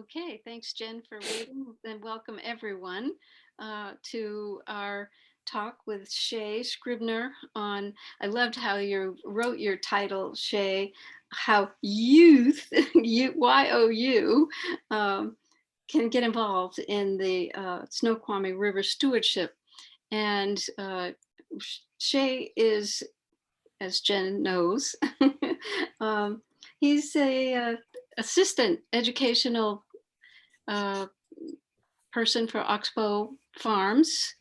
Okay, thanks, Jen, for waiting, and welcome everyone to our talk with Shay Scribner on. I loved how you wrote your title, Shay, how youth, YOU, can get involved in the Snoqualmie River stewardship. And Shay is, as Jen knows, um, he's a assistant educational person for Oxbow Farms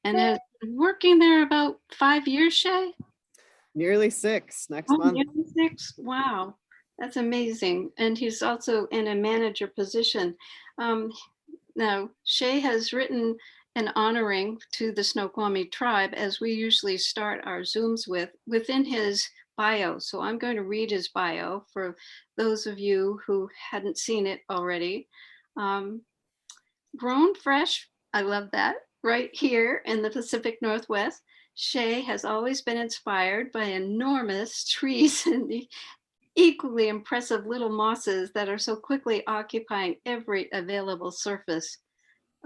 and has been working there about 5 years, Shay? Nearly 6 next Oh, month. nearly 6. Wow, that's amazing. And he's also in a manager position. Um, Now, Shay has written an honoring to the Snoqualmie tribe, as we usually start our Zooms with, within his bio. So I'm going to read his bio for those of you who hadn't seen it already. Um, Grown fresh, I love that, right here in the Pacific Northwest, Shay has always been inspired by enormous trees and the equally impressive little mosses that are so quickly occupying every available surface.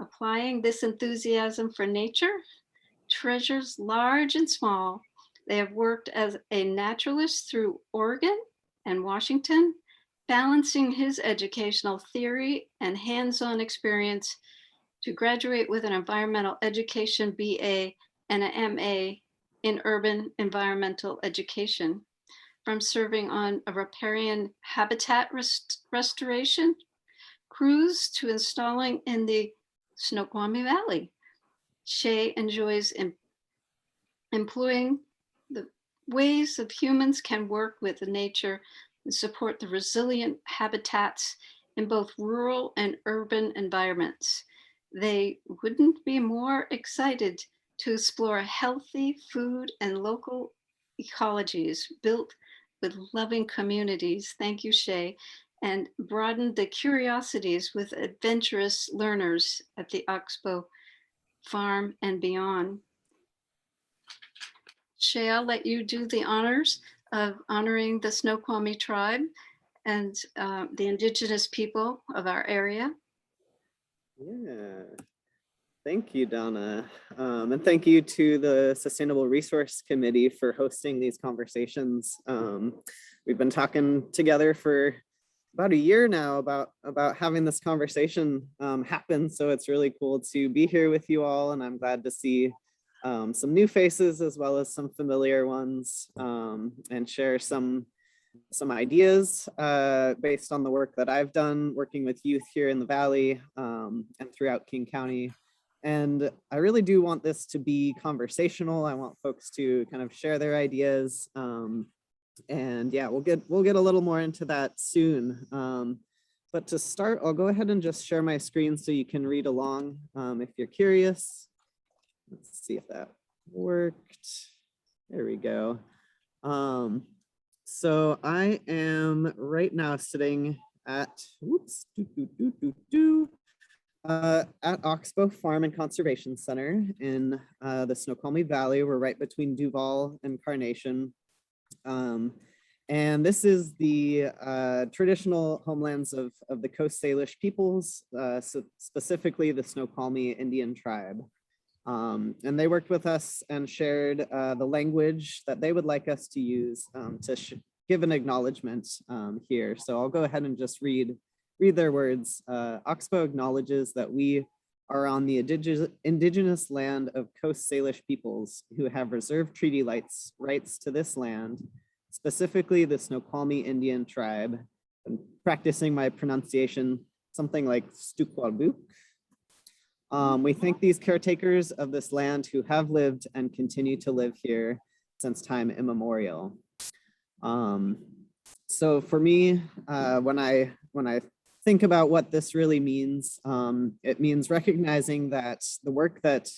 Applying this enthusiasm for nature, treasures large and small, they have worked as a naturalist through Oregon and Washington, balancing his educational theory and hands-on experience to graduate with an environmental education BA and an MA in urban environmental education. From serving on a riparian habitat restoration crews to installing in the Snoqualmie Valley, Shay enjoys employing the ways of humans can work with nature and support the resilient habitats in both rural and urban environments. They wouldn't be more excited to explore healthy food and local ecologies built with loving communities. Thank you, Shay. And broaden the curiosities with adventurous learners at the Oxbow Farm and beyond. Shay, I'll let you do the honors of honoring the Snoqualmie tribe and the indigenous people of our area. Yeah, thank you, Donna. And thank you to the Sustainable Resource Committee for hosting these conversations. We've been talking together for about a year now about having this conversation happen. So it's really cool to be here with you all, and I'm glad to see some new faces as well as some familiar ones, and share some ideas based on the work that I've done working with youth here in the Valley and throughout King County. And I really do want this to be conversational. I want folks to kind of share their ideas. And yeah, we'll get a little more into that soon. But to start, I'll go ahead and just share my screen so you can read along if you're curious. Let's see if that worked. There we go. So I am right now sitting at, at Oxbow Farm and Conservation Center in the Snoqualmie Valley. We're right between Duval and Carnation. And this is the traditional homelands of the Coast Salish peoples, so specifically the Snoqualmie Indian tribe. And they worked with us and shared the language that they would like us to use to give an acknowledgement here. So I'll go ahead and just read their words. Oxbow acknowledges that we are on the indigenous land of Coast Salish peoples who have reserved treaty rights to this land, specifically the Snoqualmie Indian tribe. I'm practicing my pronunciation, something like Stukwabook. We thank these caretakers of this land who have lived and continue to live here since time immemorial. So for me, when I think about what this really means, it means recognizing that the work that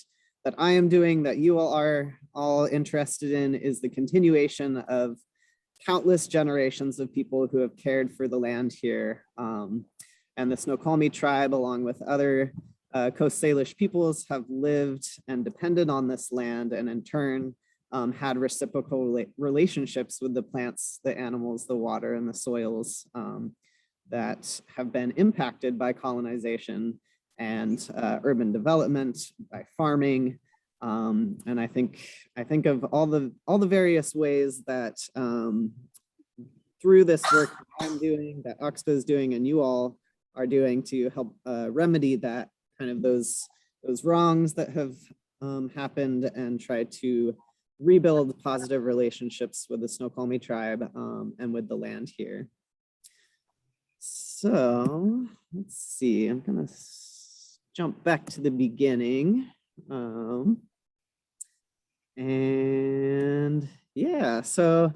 I am doing, that you all are all interested in, is the continuation of countless generations of people who have cared for the land here. And the Snoqualmie tribe, along with other Coast Salish peoples, have lived and depended on this land, and in turn had reciprocal relationships with the plants, the animals, the water, and the soils that have been impacted by colonization and urban development, by farming. And I think of all the various ways that through this work that I'm doing, that Oxbow is doing, and you all are doing to help remedy that kind of those wrongs that have happened and try to rebuild positive relationships with the Snoqualmie tribe and with the land here. So let's see, I'm gonna jump back to the beginning. And yeah, so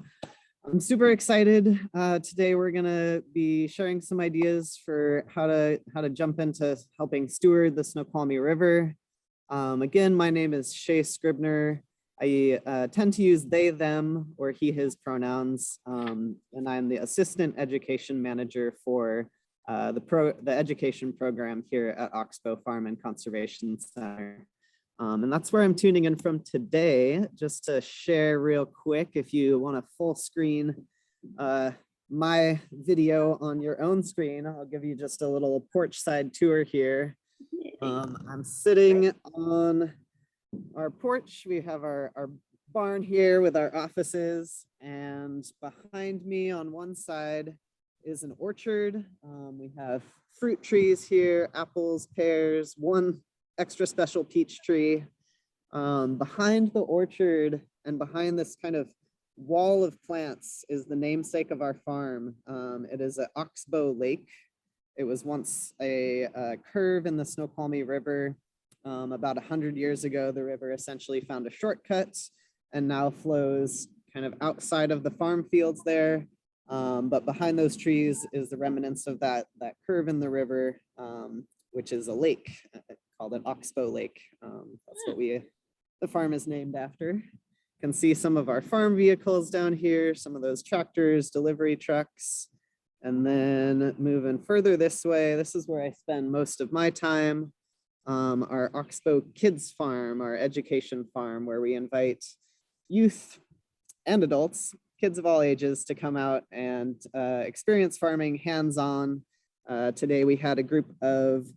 I'm super excited. Today we're gonna be sharing some ideas for how to jump into helping steward the Snoqualmie River. Again, my name is Shay Scribner. I tend to use they, them, or he, his pronouns, and I'm the assistant education manager for the education program here at Oxbow Farm and Conservation Center. And that's where I'm tuning in from today, just to share real quick, if you want a full screen my video on your own screen, I'll give you just a little porch side tour here. I'm sitting on our porch. We have our barn here with our offices, and behind me on one side is an orchard. We have fruit trees here, apples, pears, one extra special peach tree. Behind the orchard and behind this kind of wall of plants is the namesake of our farm. It is an Oxbow Lake. It was once a curve in the Snoqualmie River. About 100 years ago, the river essentially found a shortcut and now flows kind of outside of the farm fields there. But behind those trees is the remnants of that curve in the river, which is a lake called an Oxbow Lake. That's what the farm is named after. You can see some of our farm vehicles down here, some of those tractors, delivery trucks. And then moving further this way, this is where I spend most of my time. Our Oxbow Kids Farm, our education farm, where we invite youth and adults, kids of all ages, to come out and experience farming hands-on. Today we had a group of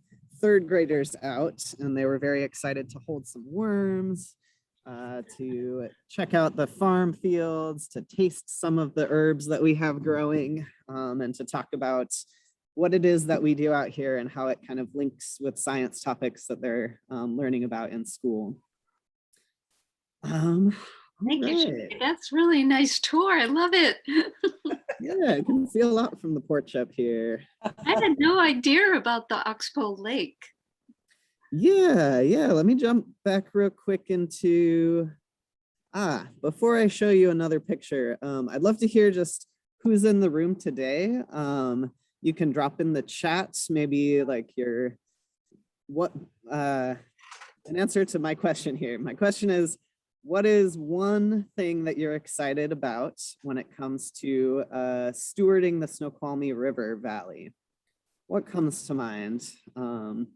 third graders out, and they were very excited to hold some worms, to check out the farm fields, to taste some of the herbs that we have growing, and to talk about what it is that we do out here and how it kind of links with science topics that they're learning about in school. Thank you, Shay. That's really nice tour. I love it. Yeah, I can see a lot from the porch up here. I had no idea about the Oxbow Lake. Yeah, let me jump back real quick into, before I show you another picture, I'd love to hear just who's in the room today. You can drop in the chat, maybe like an answer to my question here. My question is, what is one thing that you're excited about when it comes to stewarding the Snoqualmie River Valley? What comes to mind? And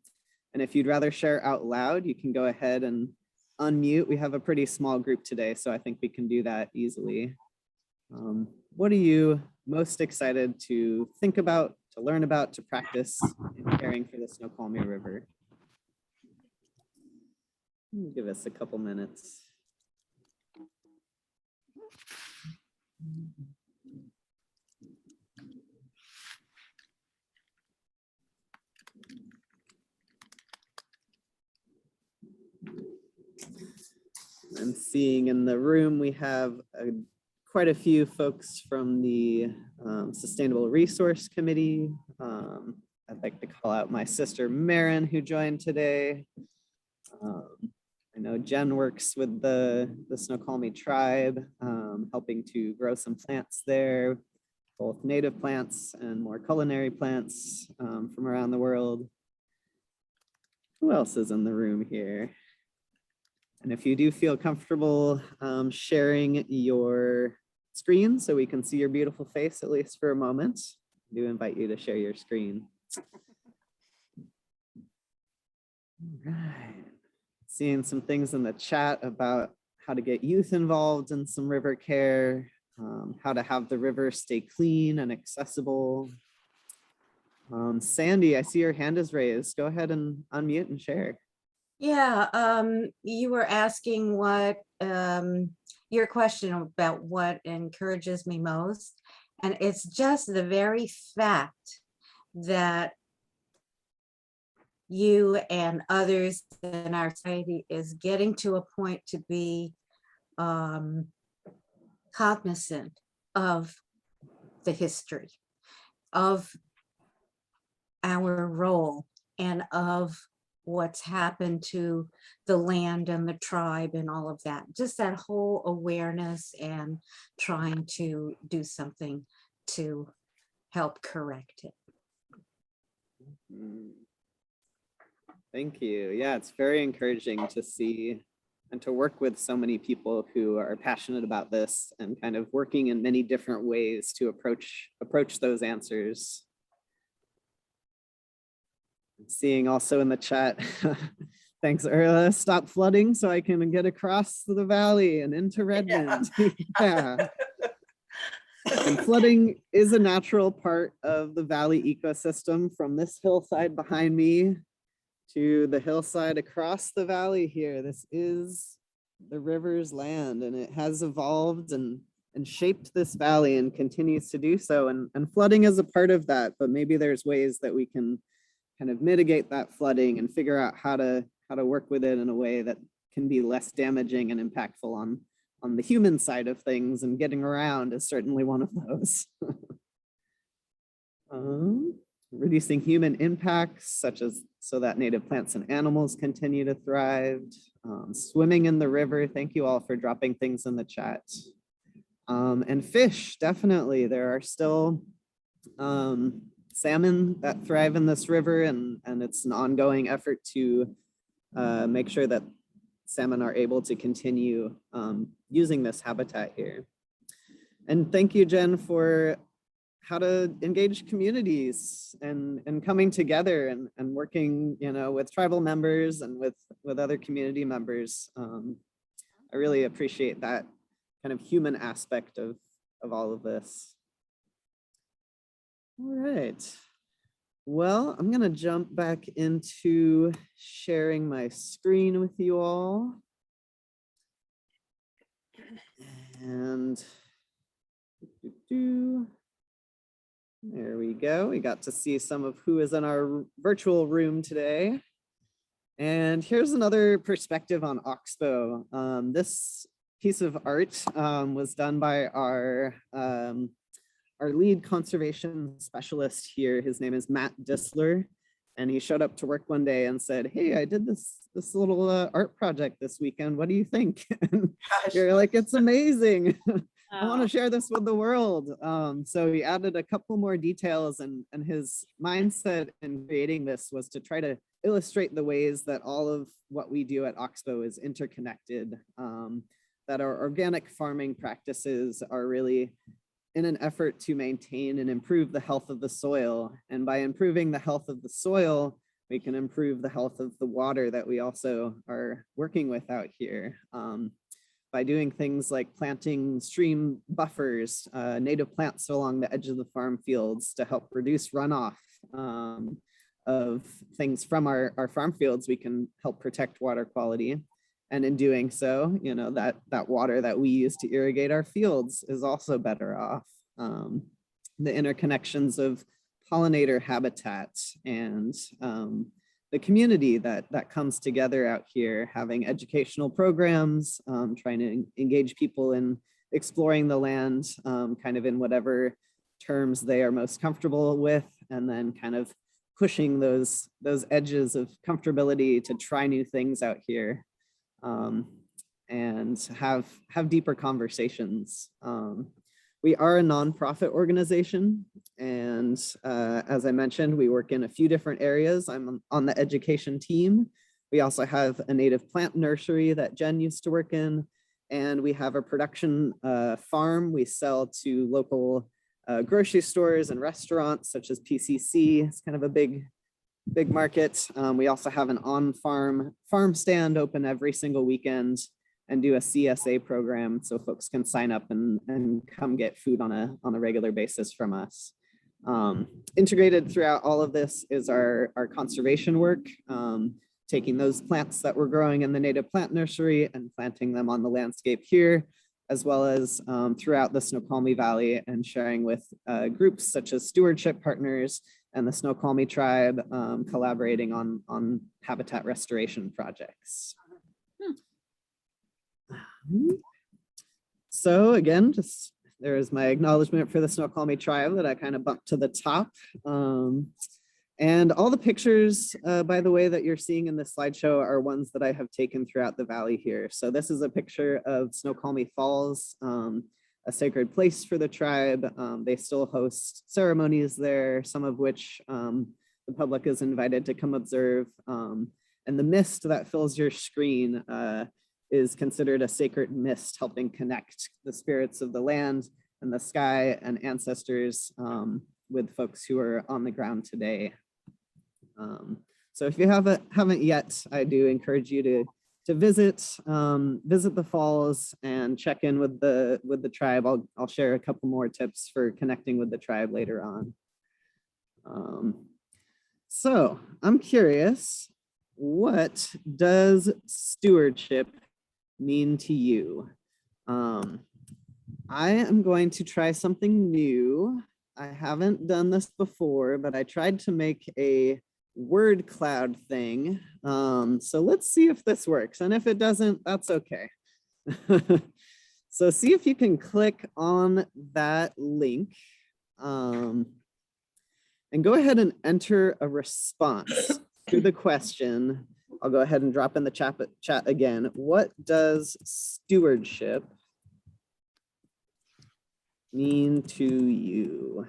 if you'd rather share out loud, you can go ahead and unmute. We have a pretty small group today, so I think we can do that easily. What are you most excited to think about, to learn about, to practice in caring for the Snoqualmie River? Give us a couple minutes. I'm seeing in the room we have quite a few folks from the Sustainable Resource Committee. I'd like to call out my sister Marin, who joined today. I know Jen works with the Snoqualmie tribe, helping to grow some plants there, both native plants and more culinary plants from around the world. Who else is in the room here? And if you do feel comfortable sharing your screen so we can see your beautiful face, at least for a moment, I do invite you to share your screen. All right. Seeing some things in the chat about how to get youth involved in some river care, how to have the river stay clean and accessible. Sandy, I see your hand is raised. Go ahead and unmute and share. Yeah, you were asking what your question about what encourages me most. And it's just the very fact that you and others in our society is getting to a point to be cognizant of the history, of our role, and of what's happened to the land and the tribe and all of that. Just that whole awareness and trying to do something to help correct it. Thank you. Yeah, it's very encouraging to see and to work with so many people who are passionate about this and kind of working in many different ways to approach those answers. Seeing also in the chat, thanks Erla, stop flooding so I can get across the valley and into Redmond. Yeah. And flooding is a natural part of the valley ecosystem from this hillside behind me to the hillside across the valley here. This is the river's land, and it has evolved and shaped this valley and continues to do so. And flooding is a part of that, but maybe there's ways that we can kind of mitigate that flooding and figure out how to work with it in a way that can be less damaging and impactful on the human side of things, and getting around is certainly one of those. Reducing human impacts, such as so that native plants and animals continue to thrive. Swimming in the river, thank you all for dropping things in the chat. And fish, definitely, there are still salmon that thrive in this river, and it's an ongoing effort to make sure that salmon are able to continue using this habitat here. And thank you, Jen, for how to engage communities and coming together and working, with tribal members and with other community members. I really appreciate that kind of human aspect of all of this. All right. Well, I'm gonna jump back into sharing my screen with you all. And there we go. We got to see some of who is in our virtual room today. And here's another perspective on Oxbow. This piece of art was done by our lead conservation specialist here. His name is Matt Disler. And he showed up to work one day and said, "Hey, I did this little art project this weekend. What do you think?" And you're like, "It's amazing. I want to share this with the world." So he added a couple more details, and his mindset in creating this was to try to illustrate the ways that all of what we do at Oxbow is interconnected, that our organic farming practices are really in an effort to maintain and improve the health of the soil. And by improving the health of the soil, we can improve the health of the water that we also are working with out here. By doing things like planting stream buffers, native plants along the edge of the farm fields to help reduce runoff of things from our farm fields, we can help protect water quality. And in doing so, that water that we use to irrigate our fields is also better off. The interconnections of pollinator habitats and the community that comes together out here, having educational programs, trying to engage people in exploring the land, kind of in whatever terms they are most comfortable with, and then kind of pushing those edges of comfortability to try new things out here. And have deeper conversations. We are a nonprofit organization, and as I mentioned, we work in a few different areas. I'm on the education team. We also have a native plant nursery that Jen used to work in, and we have a production farm. We sell to local grocery stores and restaurants such as PCC. It's kind of a big market. We also have an on-farm farm stand open every single weekend and do a CSA program so folks can sign up and come get food on a regular basis from us. Integrated throughout all of this is our conservation work, taking those plants that we're growing in the native plant nursery and planting them on the landscape here, as well as throughout the Snoqualmie Valley, and sharing with groups such as Stewardship partners and the Snoqualmie tribe, collaborating on habitat restoration projects. So again, just there is my acknowledgement for the Snoqualmie tribe that I kind of bumped to the top. And all the pictures, by the way, that you're seeing in this slideshow are ones that I have taken throughout the valley here. So this is a picture of Snoqualmie Falls, a sacred place for the tribe. They still host ceremonies there, some of which the public is invited to come observe. And the mist that fills your screen is considered a sacred mist, helping connect the spirits of the land and the sky and ancestors with folks who are on the ground today. So if you haven't yet, I do encourage you to visit the falls and check in with the tribe. I'll share a couple more tips for connecting with the tribe later on. So I'm curious, what does stewardship mean to you? I am going to try something new. I haven't done this before, but I tried to make a word cloud thing. So let's see if this works. And if it doesn't, that's okay. So see if you can click on that link and go ahead and enter a response to the question. I'll go ahead and drop in the chat again. What does stewardship mean to you?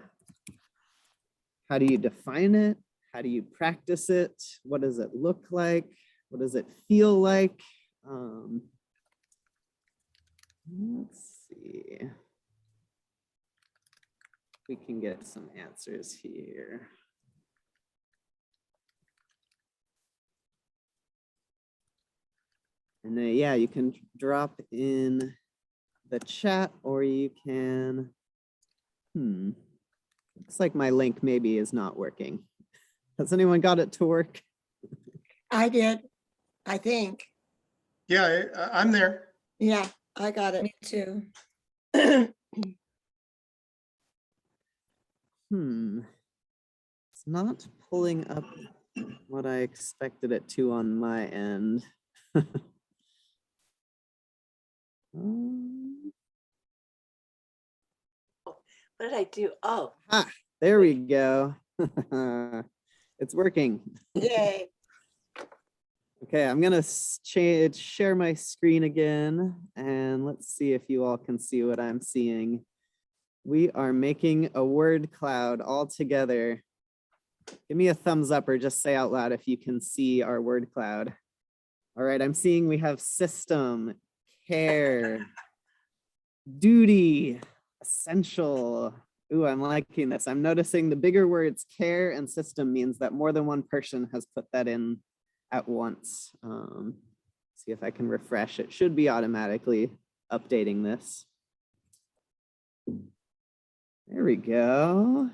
How do you define it? How do you practice it? What does it look like? What does it feel like? Let's see. We can get some answers here. And then, yeah, you can drop in the chat, or you can, looks like my link maybe is not working. Has anyone got it to work? I did, I think. Yeah, I'm there. Yeah, I got it. Me too. It's not pulling up what I expected it to on my end. What did I do? Oh, There we go. It's working. Yay. Okay, I'm gonna share my screen again, and let's see if you all can see what I'm seeing. We are making a word cloud all together. Give me a thumbs up or just say out loud if you can see our word cloud. All right, I'm seeing we have system, care, duty, essential. Ooh, I'm liking this. I'm noticing the bigger words care and system means that more than one person has put that in at once. See if I can refresh. It should be automatically updating this. There we go.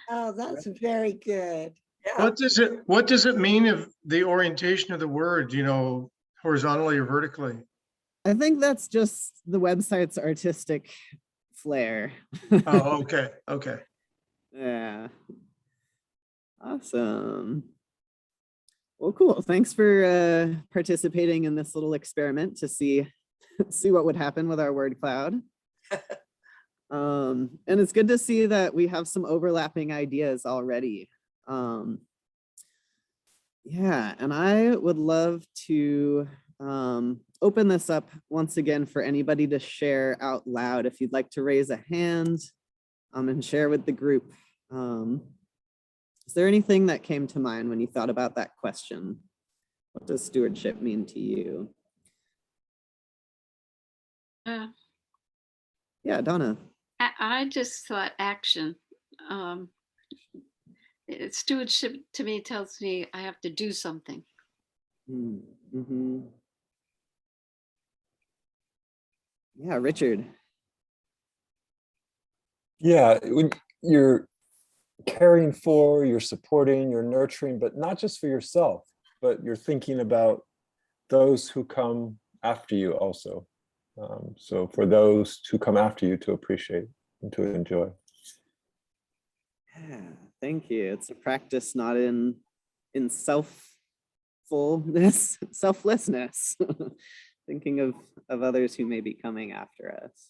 Oh, that's very good. yeah. What does it mean if the orientation of the word, you know, horizontally or vertically? I think that's just the website's artistic flair. Oh, okay, okay. Yeah. Awesome. Well, cool. Thanks for participating in this little experiment to see what would happen with our word cloud. And it's good to see that we have some overlapping ideas already. Yeah, and I would love to open this up once again for anybody to share out loud. If you'd like to raise a hand and share with the group. Is there anything that came to mind when you thought about that question? What does stewardship mean to you? Yeah, Donna. I just thought action. Stewardship to me tells me I have to do something. Mm-hmm. Yeah, Richard. Yeah, you're caring for, you're supporting, you're nurturing, but not just for yourself, but you're thinking about those who come after you also. So for those who come after you to appreciate and to enjoy. Yeah, thank you. It's a practice not in selflessness, thinking of others who may be coming after us.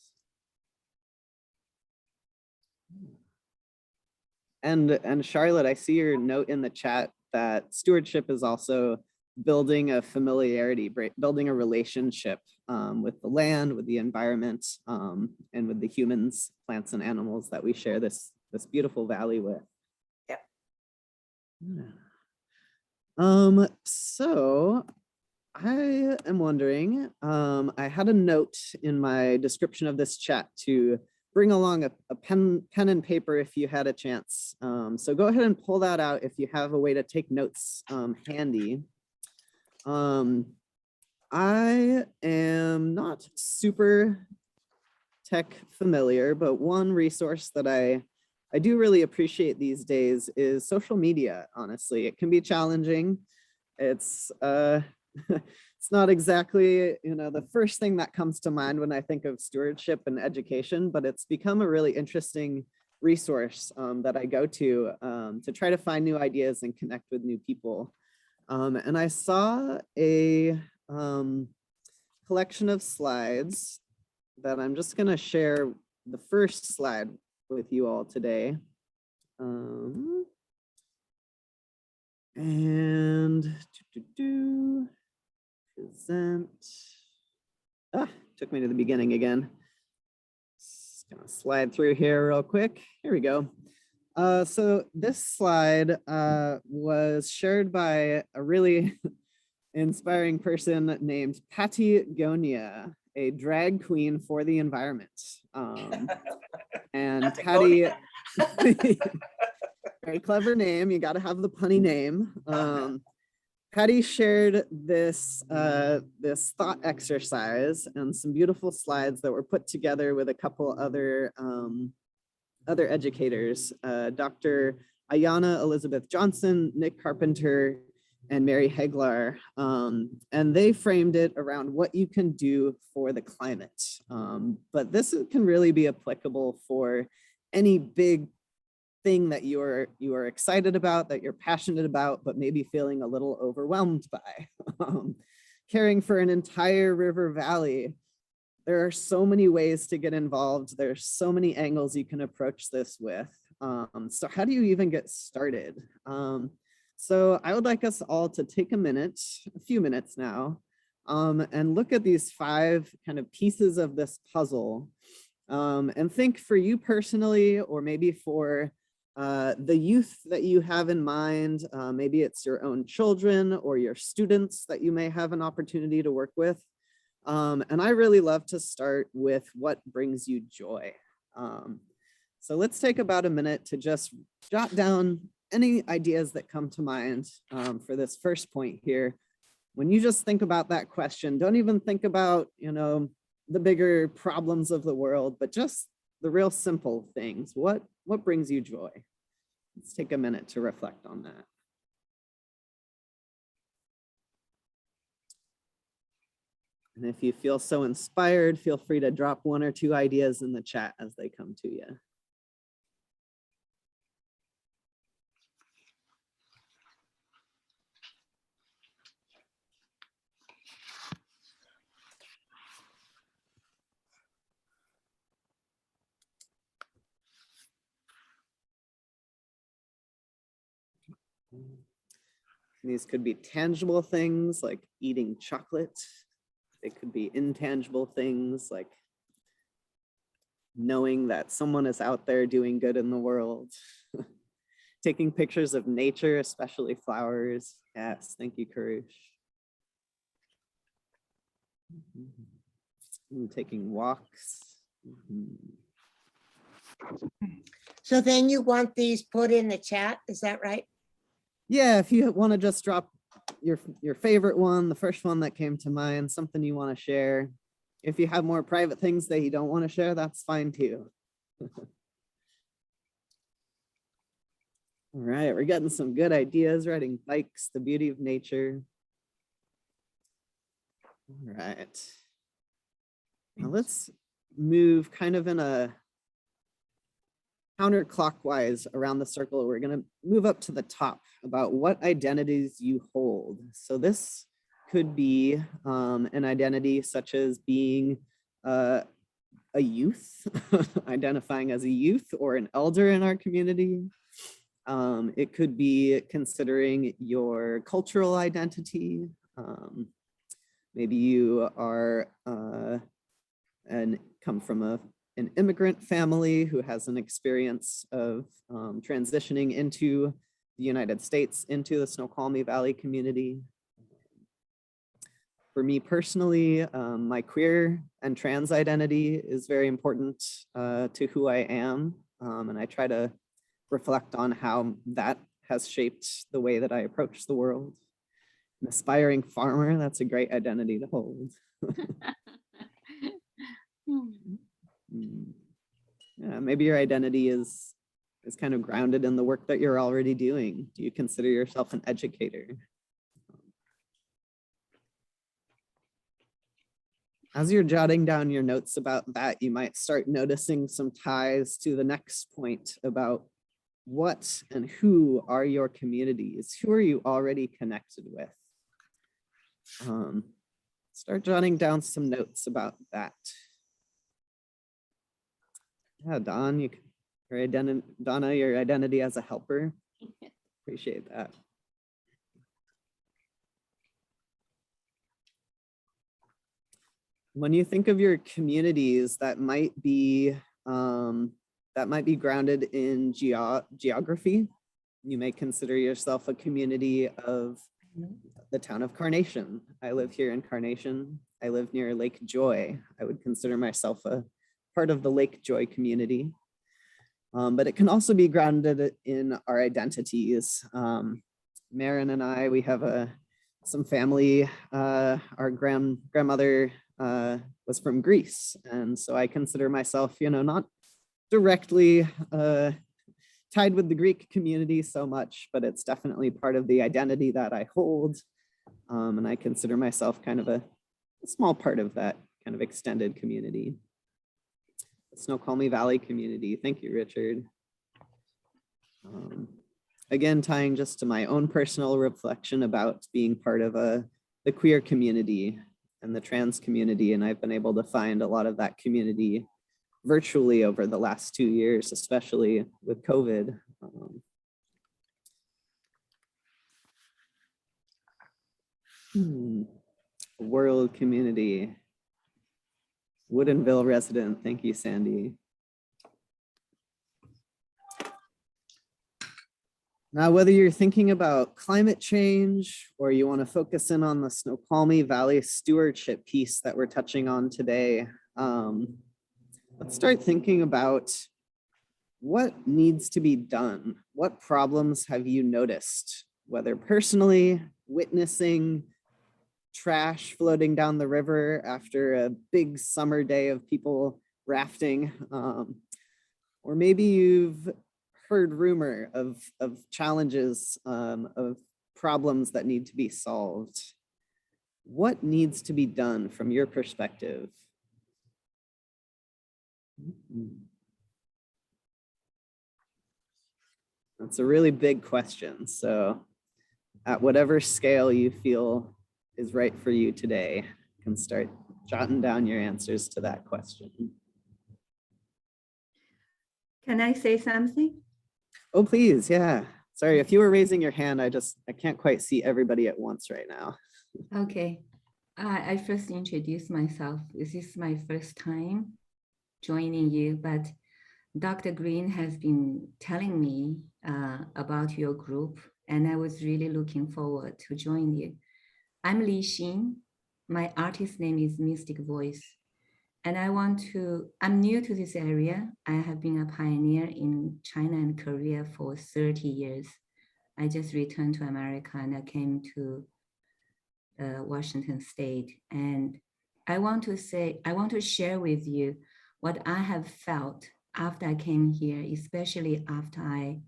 And Charlotte, I see your note in the chat that stewardship is also building a familiarity, building a relationship with the land, with the environment, and with the humans, plants, and animals that we share this beautiful valley with. Yep. Yeah. So I am wondering, I had a note in my description of this chat to bring along a pen and paper if you had a chance. So go ahead and pull that out if you have a way to take notes handy. I am not super tech familiar, but one resource that I do really appreciate these days is social media. Honestly, it can be challenging. It's it's not exactly, the first thing that comes to mind when I think of stewardship and education, but it's become a really interesting resource that I go to try to find new ideas and connect with new people. And I saw a collection of slides that I'm just going to share the first slide with you all today. And present. Took me to the beginning again. Just gonna slide through here real quick. Here we go. So this slide was shared by a really inspiring person named Patty Gonia, a drag queen for the environment. And Patty, very clever name. You got to have the punny name. Patty shared this thought exercise and some beautiful slides that were put together with a couple other educators, Dr. Ayanna Elizabeth Johnson, Nick Carpenter, and Mary Heglar. And they framed it around what you can do for the climate. But this can really be applicable for any big thing that you are excited about, that you're passionate about, but maybe feeling a little overwhelmed by. Caring for an entire river valley. There are so many ways to get involved. There's so many angles you can approach this with. So how do you even get started? So I would like us all to take a few minutes now, and look at these 5 kind of pieces of this puzzle, and think for you personally, or maybe for the youth that you have in mind. Maybe it's your own children or your students that you may have an opportunity to work with. And I really love to start with what brings you joy. So let's take about a minute to just jot down any ideas that come to mind for this first point here. When you just think about that question, don't even think about, the bigger problems of the world, but just the real simple things. What brings you joy? Let's take a minute to reflect on that. And if you feel so inspired, feel free to drop 1 or 2 ideas in the chat as they come to you. These could be tangible things like eating chocolate. They could be intangible things like knowing that someone is out there doing good in the world. Taking pictures of nature, especially flowers. Yes, thank you, Karush. Taking walks. So then you want these put in the chat, is that right? Yeah, if you want to just drop your favorite one, the first one that came to mind, something you want to share. If you have more private things that you don't want to share, that's fine too. All right, we're getting some good ideas, riding bikes, the beauty of nature. All right. Now let's move kind of in a counterclockwise around the circle. We're going to move up to the top about what identities you hold. So this could be an identity such as being a youth, identifying as a youth or an elder in our community. It could be considering your cultural identity. Maybe you are and come from an immigrant family who has an experience of transitioning into the United States, into the Snoqualmie Valley community. For me personally, my queer and trans identity is very important to who I am. And I try to reflect on how that has shaped the way that I approach the world. An aspiring farmer, that's a great identity to hold. Yeah, maybe your identity is kind of grounded in the work that you're already doing. Do you consider yourself an educator? As you're jotting down your notes about that, you might start noticing some ties to the next point about what and who are your communities? Who are you already connected with? Start jotting down some notes about that. Yeah, Donna, your identity as a helper. Appreciate that. When you think of your communities that might be grounded in geography, you may consider yourself a community of the town of Carnation. I live here in Carnation. I live near Lake Joy. I would consider myself a part of the Lake Joy community. But it can also be grounded in our identities. Marin and I, we have some family. Our grandmother was from Greece. And so I consider myself, not directly tied with the Greek community so much, but it's definitely part of the identity that I hold. And I consider myself kind of a small part of that kind of extended community. The Snoqualmie Valley community. Thank you, Richard. Again, tying just to my own personal reflection about being part of the queer community and the trans community. And I've been able to find a lot of that community virtually over the last 2 years, especially with COVID. World community. Woodinville resident. Thank you, Sandy. Now, whether you're thinking about climate change or you want to focus in on the Snoqualmie Valley stewardship piece that we're touching on today, let's start thinking about what needs to be done. What problems have you noticed, whether personally, witnessing trash floating down the river after a big summer day of people rafting, or maybe you've heard rumor of challenges, of problems that need to be solved. What needs to be done from your perspective? That's a really big question. So at whatever scale you feel is right for you today, you can start jotting down your answers to that question. Can I say something? Oh, please, yeah. Sorry, if you were raising your hand, I can't quite see everybody at once right now. Okay. I first introduce myself. This is my first time joining you, but Dr. Green has been telling me about your group, and I was really looking forward to join you. I'm Li Xin. My artist name is Mystic Voice. And I'm new to this area. I have been a pioneer in China and Korea for 30 years. I just returned to America and I came to Washington State. And I want to share with you what I have felt after I came here, especially after I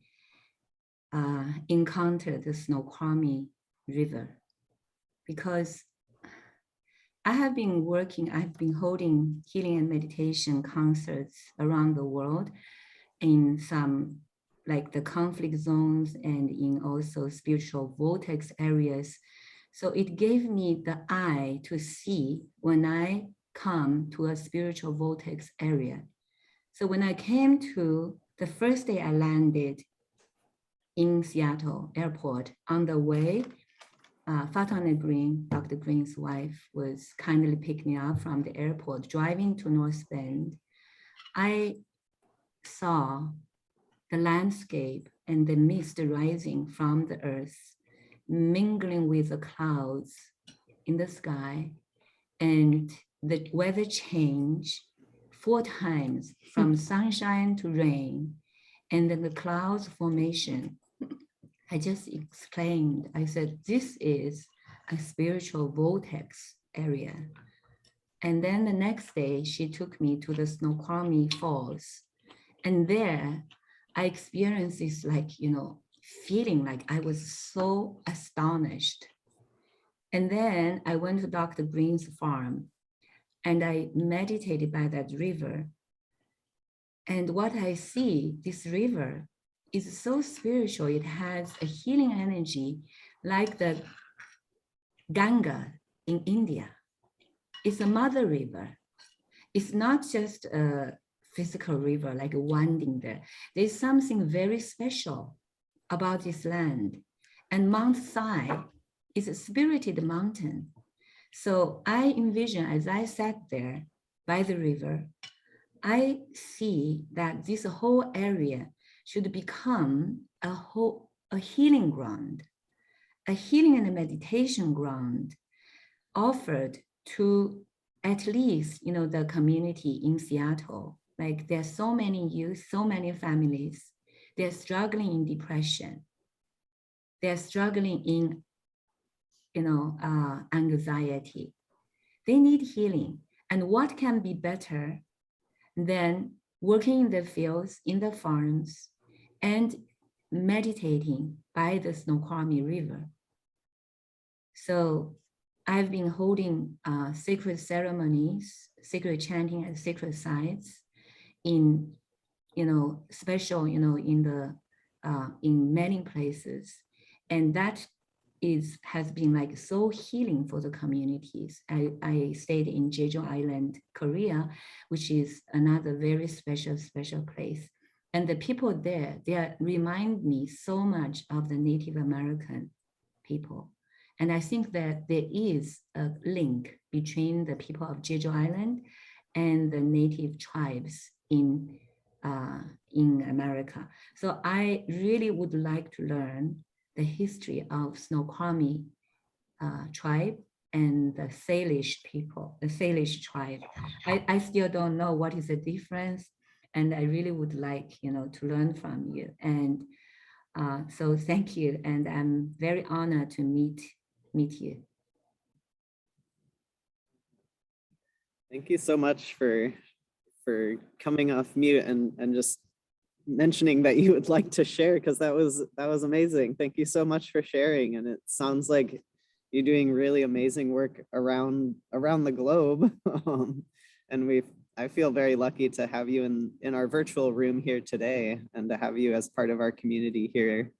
encountered the Snoqualmie River, because I've been holding healing and meditation concerts around the world in some like the conflict zones and in also spiritual vortex areas. So it gave me the eye to see when I come to a spiritual vortex area. So when I came to the first day I landed in Seattle airport, on the way, Fatana Green, Dr. Green's wife, was kindly picking me up from the airport, driving to North Bend. I saw the landscape and the mist rising from the earth, mingling with the clouds in the sky, and the weather change 4 times from sunshine to rain, and then the clouds formation. I just exclaimed, I said, this is a spiritual vortex area. And then the next day, she took me to the Snoqualmie Falls. And there, I experienced this feeling like I was so astonished. And then I went to Dr. Green's farm and I meditated by that river. And what I see, this river is so spiritual. It has a healing energy like the Ganga in India. It's a mother river. It's not just a physical river like winding there. There's something very special about this land. And Mount Sai is a spirited mountain. So I envision, as I sat there by the river, I see that this whole area should become a healing ground, a healing and a meditation ground offered to at least, the community in Seattle. Like there's so many youth, so many families, they're struggling in depression. They're struggling in, anxiety. They need healing. And what can be better than working in the fields, in the farms, and meditating by the Snoqualmie River? So I've been holding sacred ceremonies, sacred chanting at sacred sites in, special, in many places. And that has been like so healing for the communities. I stayed in Jeju Island, Korea, which is another very special place. And the people there, they remind me so much of the Native American people. And I think that there is a link between the people of Jeju Island and the native tribes in America. So I really would like to learn the history of Snoqualmie tribe and the Salish people, the Salish tribe. I still don't know what is the difference, and I really would like, to learn from you. And so thank you, and I'm very honored to meet you. Thank you so much for coming off mute and just mentioning that you would like to share, because that was amazing. Thank you so much for sharing. And it sounds like you're doing really amazing work around the globe. And I feel very lucky to have you in our virtual room here today, and to have you as part of our community here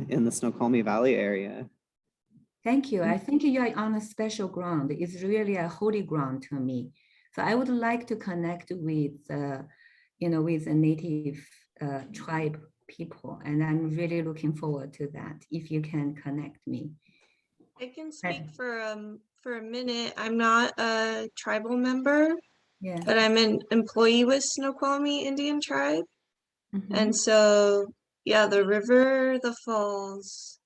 in the Snoqualmie Valley area. Thank you. I think you are on a special ground. It's really a holy ground to me. So I would like to connect with, with the native tribe people, and I'm really looking forward to that. If you can connect me. I can speak for a minute. I'm not a tribal member, Yeah. but I'm an employee with Snoqualmie Indian tribe. Mm-hmm. And so, yeah, the river, the falls,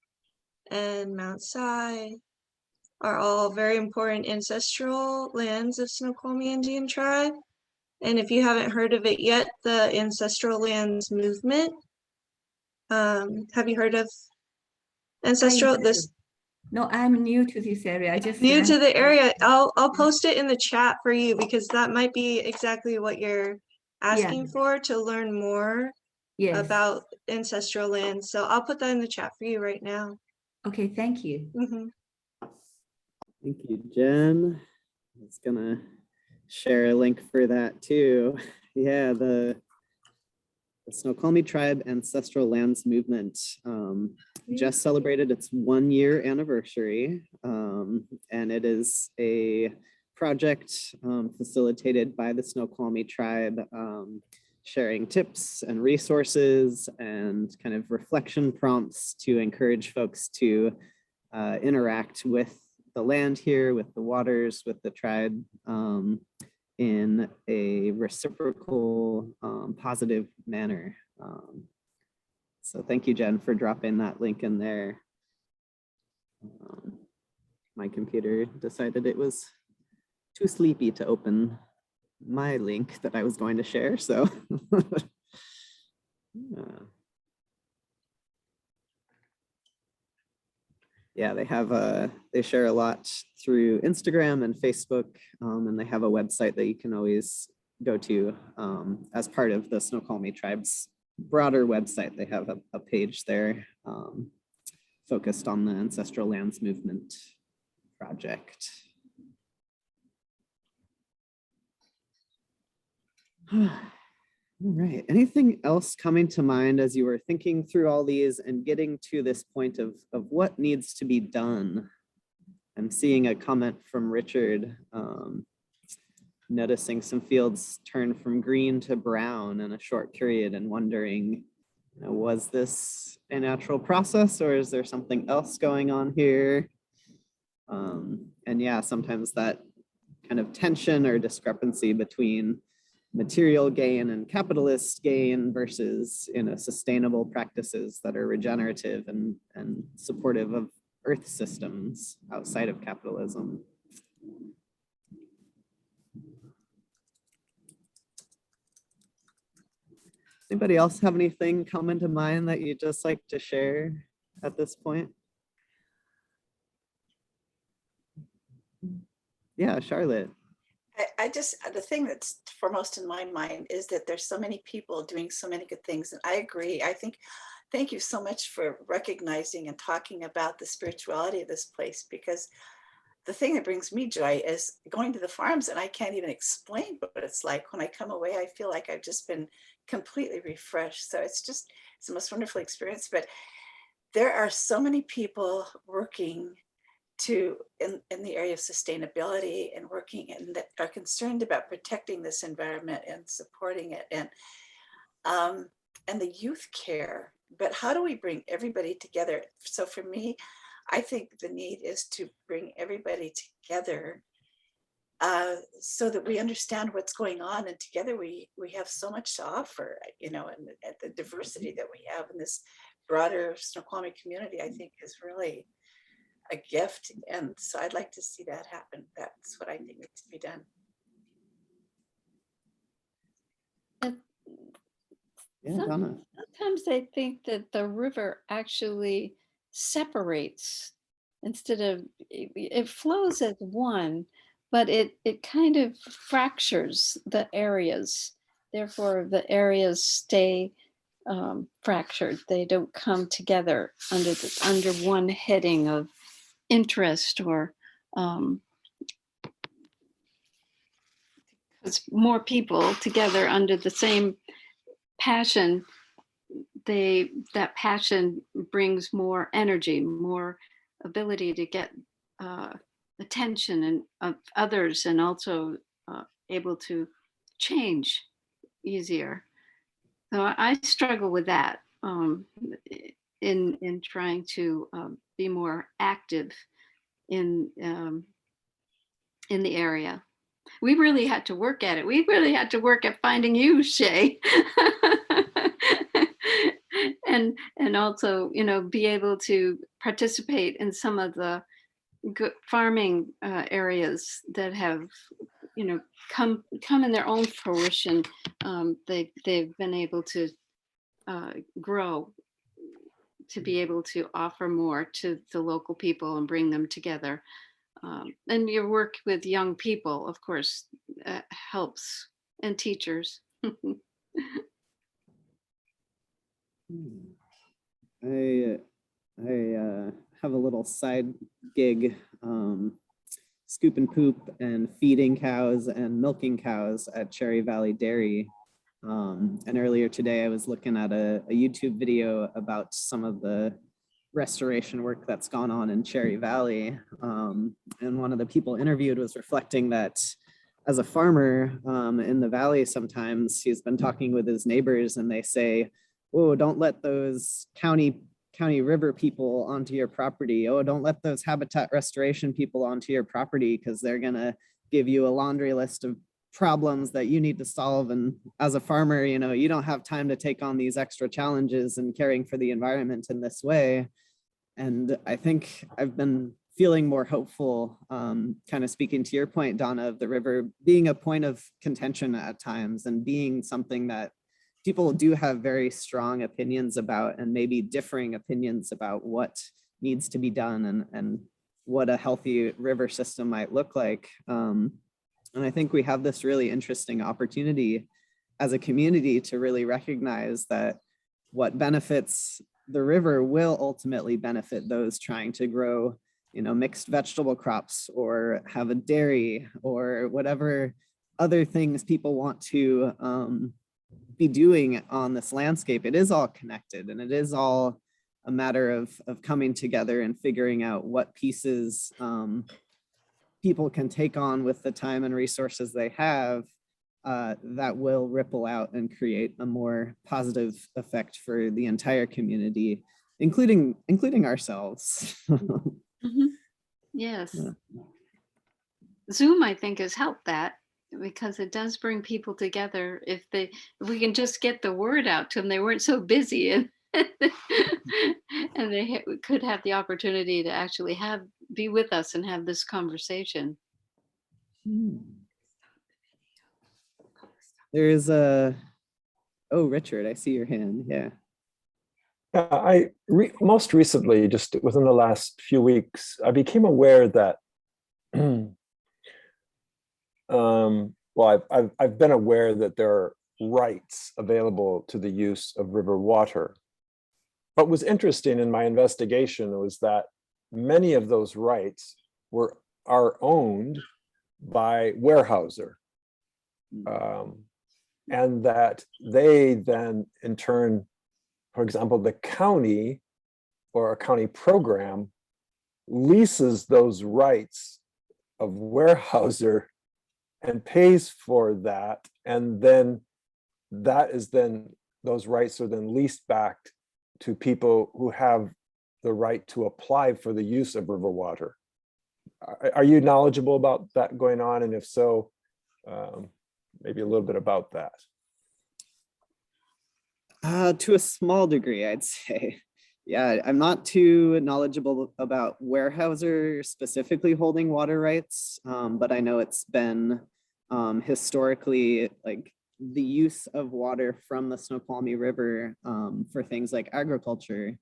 and Mount Si are all very important ancestral lands of Snoqualmie Indian tribe. And if you haven't heard of it yet, the Ancestral Lands Movement. Have you heard of Ancestral? No, I'm new to this area. I just new to the area. I'll post it in the chat for you, because that might be exactly what you're asking for, to learn more Yes. about ancestral lands. So I'll put that in the chat for you right now. Okay, thank you. Thank you, Jen. I was gonna share a link for that too. Yeah, the Snoqualmie Tribe Ancestral Lands Movement just celebrated its 1-year anniversary. And it is a project facilitated by the Snoqualmie Tribe, sharing tips and resources and kind of reflection prompts to encourage folks to interact with the land here, with the waters, with the tribe, in a reciprocal, positive manner. So thank you, Jen, for dropping that link in there. My computer decided it was too sleepy to open my link that I was going to share, so. Yeah, they have they share a lot through Instagram and Facebook, and they have a website that you can always go to as part of the Snoqualmie Tribe's broader website. They have a page there focused on the Ancestral Lands Movement project. All right, anything else coming to mind as you were thinking through all these and getting to this point of what needs to be done? I'm seeing a comment from Richard, noticing some fields turn from green to brown in a short period and wondering, you know, was this a natural process or is there something else going on here? And yeah, sometimes that kind of tension or discrepancy between material gain and capitalist gain versus, you know, sustainable practices that are regenerative and supportive of earth systems outside of capitalism. Anybody else have anything come into mind that you'd just like to share at this point? Yeah, Charlotte. I just, the thing that's foremost in my mind is that there's so many people doing so many good things. And I agree. I think, thank you so much for recognizing and talking about the spirituality of this place, because the thing that brings me joy is going to the farms, and I can't even explain what it's like. When I come away, I feel like I've just been completely refreshed. So it's the most wonderful experience. But there are so many people working in the area of sustainability and working and that are concerned about protecting this environment and supporting it, and the youth care. But how do we bring everybody together? So for me, I think the need is to bring everybody together so that we understand what's going on, and together we have so much to offer, you know, and the diversity that we have in this broader Snoqualmie community, I think is really a gift. And so I'd like to see that happen. That's what I think needs to be done. Yeah, Donna. Sometimes I think that the river actually separates instead of, it flows as one, but it kind of fractures the areas. Therefore, the areas stay fractured. They don't come together under one heading of interest, or it's more people together under the same passion. That passion brings more energy, more ability to get attention and of others, and also able to change easier. So I struggle with that in trying to be more active in the area. We really had to work at it. We really had to work at finding you, Shay. and also, you know, be able to participate in some of the good farming areas that have, you know, come in their own fruition. They've been able to grow, to be able to offer more to the local people and bring them together. And your work with young people, of course, helps, and teachers. little side gig, scoop and poop and feeding cows and milking cows at Cherry Valley Dairy. And earlier today, I was looking at a YouTube video about some of the restoration work that's gone on in Cherry Valley. And one of the people interviewed was reflecting that as a farmer in the valley, sometimes he's been talking with his neighbors and they say, oh, don't let those county river people onto your property. Oh, don't let those habitat restoration people onto your property because they're gonna give you a laundry list of problems that you need to solve. And as a farmer, you know, you don't have time to take on these extra challenges and caring for the environment in this way. And I think I've been feeling more hopeful, kind of speaking to your point, Donna, of the river being a point of contention at times and being something that people do have very strong opinions about, and maybe differing opinions about what needs to be done and what a healthy river system might look like. And I think we have this really interesting opportunity as a community to really recognize that what benefits the river will ultimately benefit those trying to grow, you know, mixed vegetable crops or have a dairy or whatever other things people want to be doing on this landscape. It is all connected, and it is all a matter of coming together and figuring out what pieces people can take on with the time and resources they have that will ripple out and create a more positive effect for the entire community, including ourselves. Yes. Yeah. Zoom, I think, has helped that because it does bring people together. If we can just get the word out to them, they weren't so busy and and they could have the opportunity to actually be with us and have this conversation. There is Richard, I see your hand. Yeah. Most recently, just within the last few weeks, I became aware that, well, I've been aware that there are rights available to the use of river water. What was interesting in my investigation was that many of those rights are owned by Weyerhaeuser, and that they then in turn, for example, the county or a county program leases those rights of Weyerhaeuser and pays for that. And then those rights are then leased back to people who have the right to apply for the use of river water. Are you knowledgeable about that going on? And if so, maybe a little bit about that. To a small degree, I'd say. Yeah, I'm not too knowledgeable about Weyerhaeuser specifically holding water rights, but I know it's been historically, like, the use of water from the Snoqualmie River for things like agriculture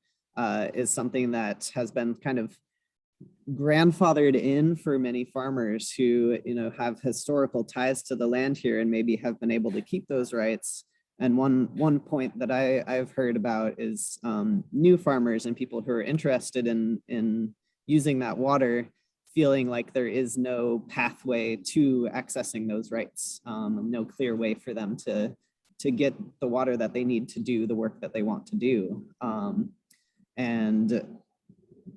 is something that has been kind of grandfathered in for many farmers who, you know, have historical ties to the land here and maybe have been able to keep those rights. And one point that I've heard about is new farmers and people who are interested in using that water feeling like there is no pathway to accessing those rights, no clear way for them to get the water that they need to do the work that they want to do. And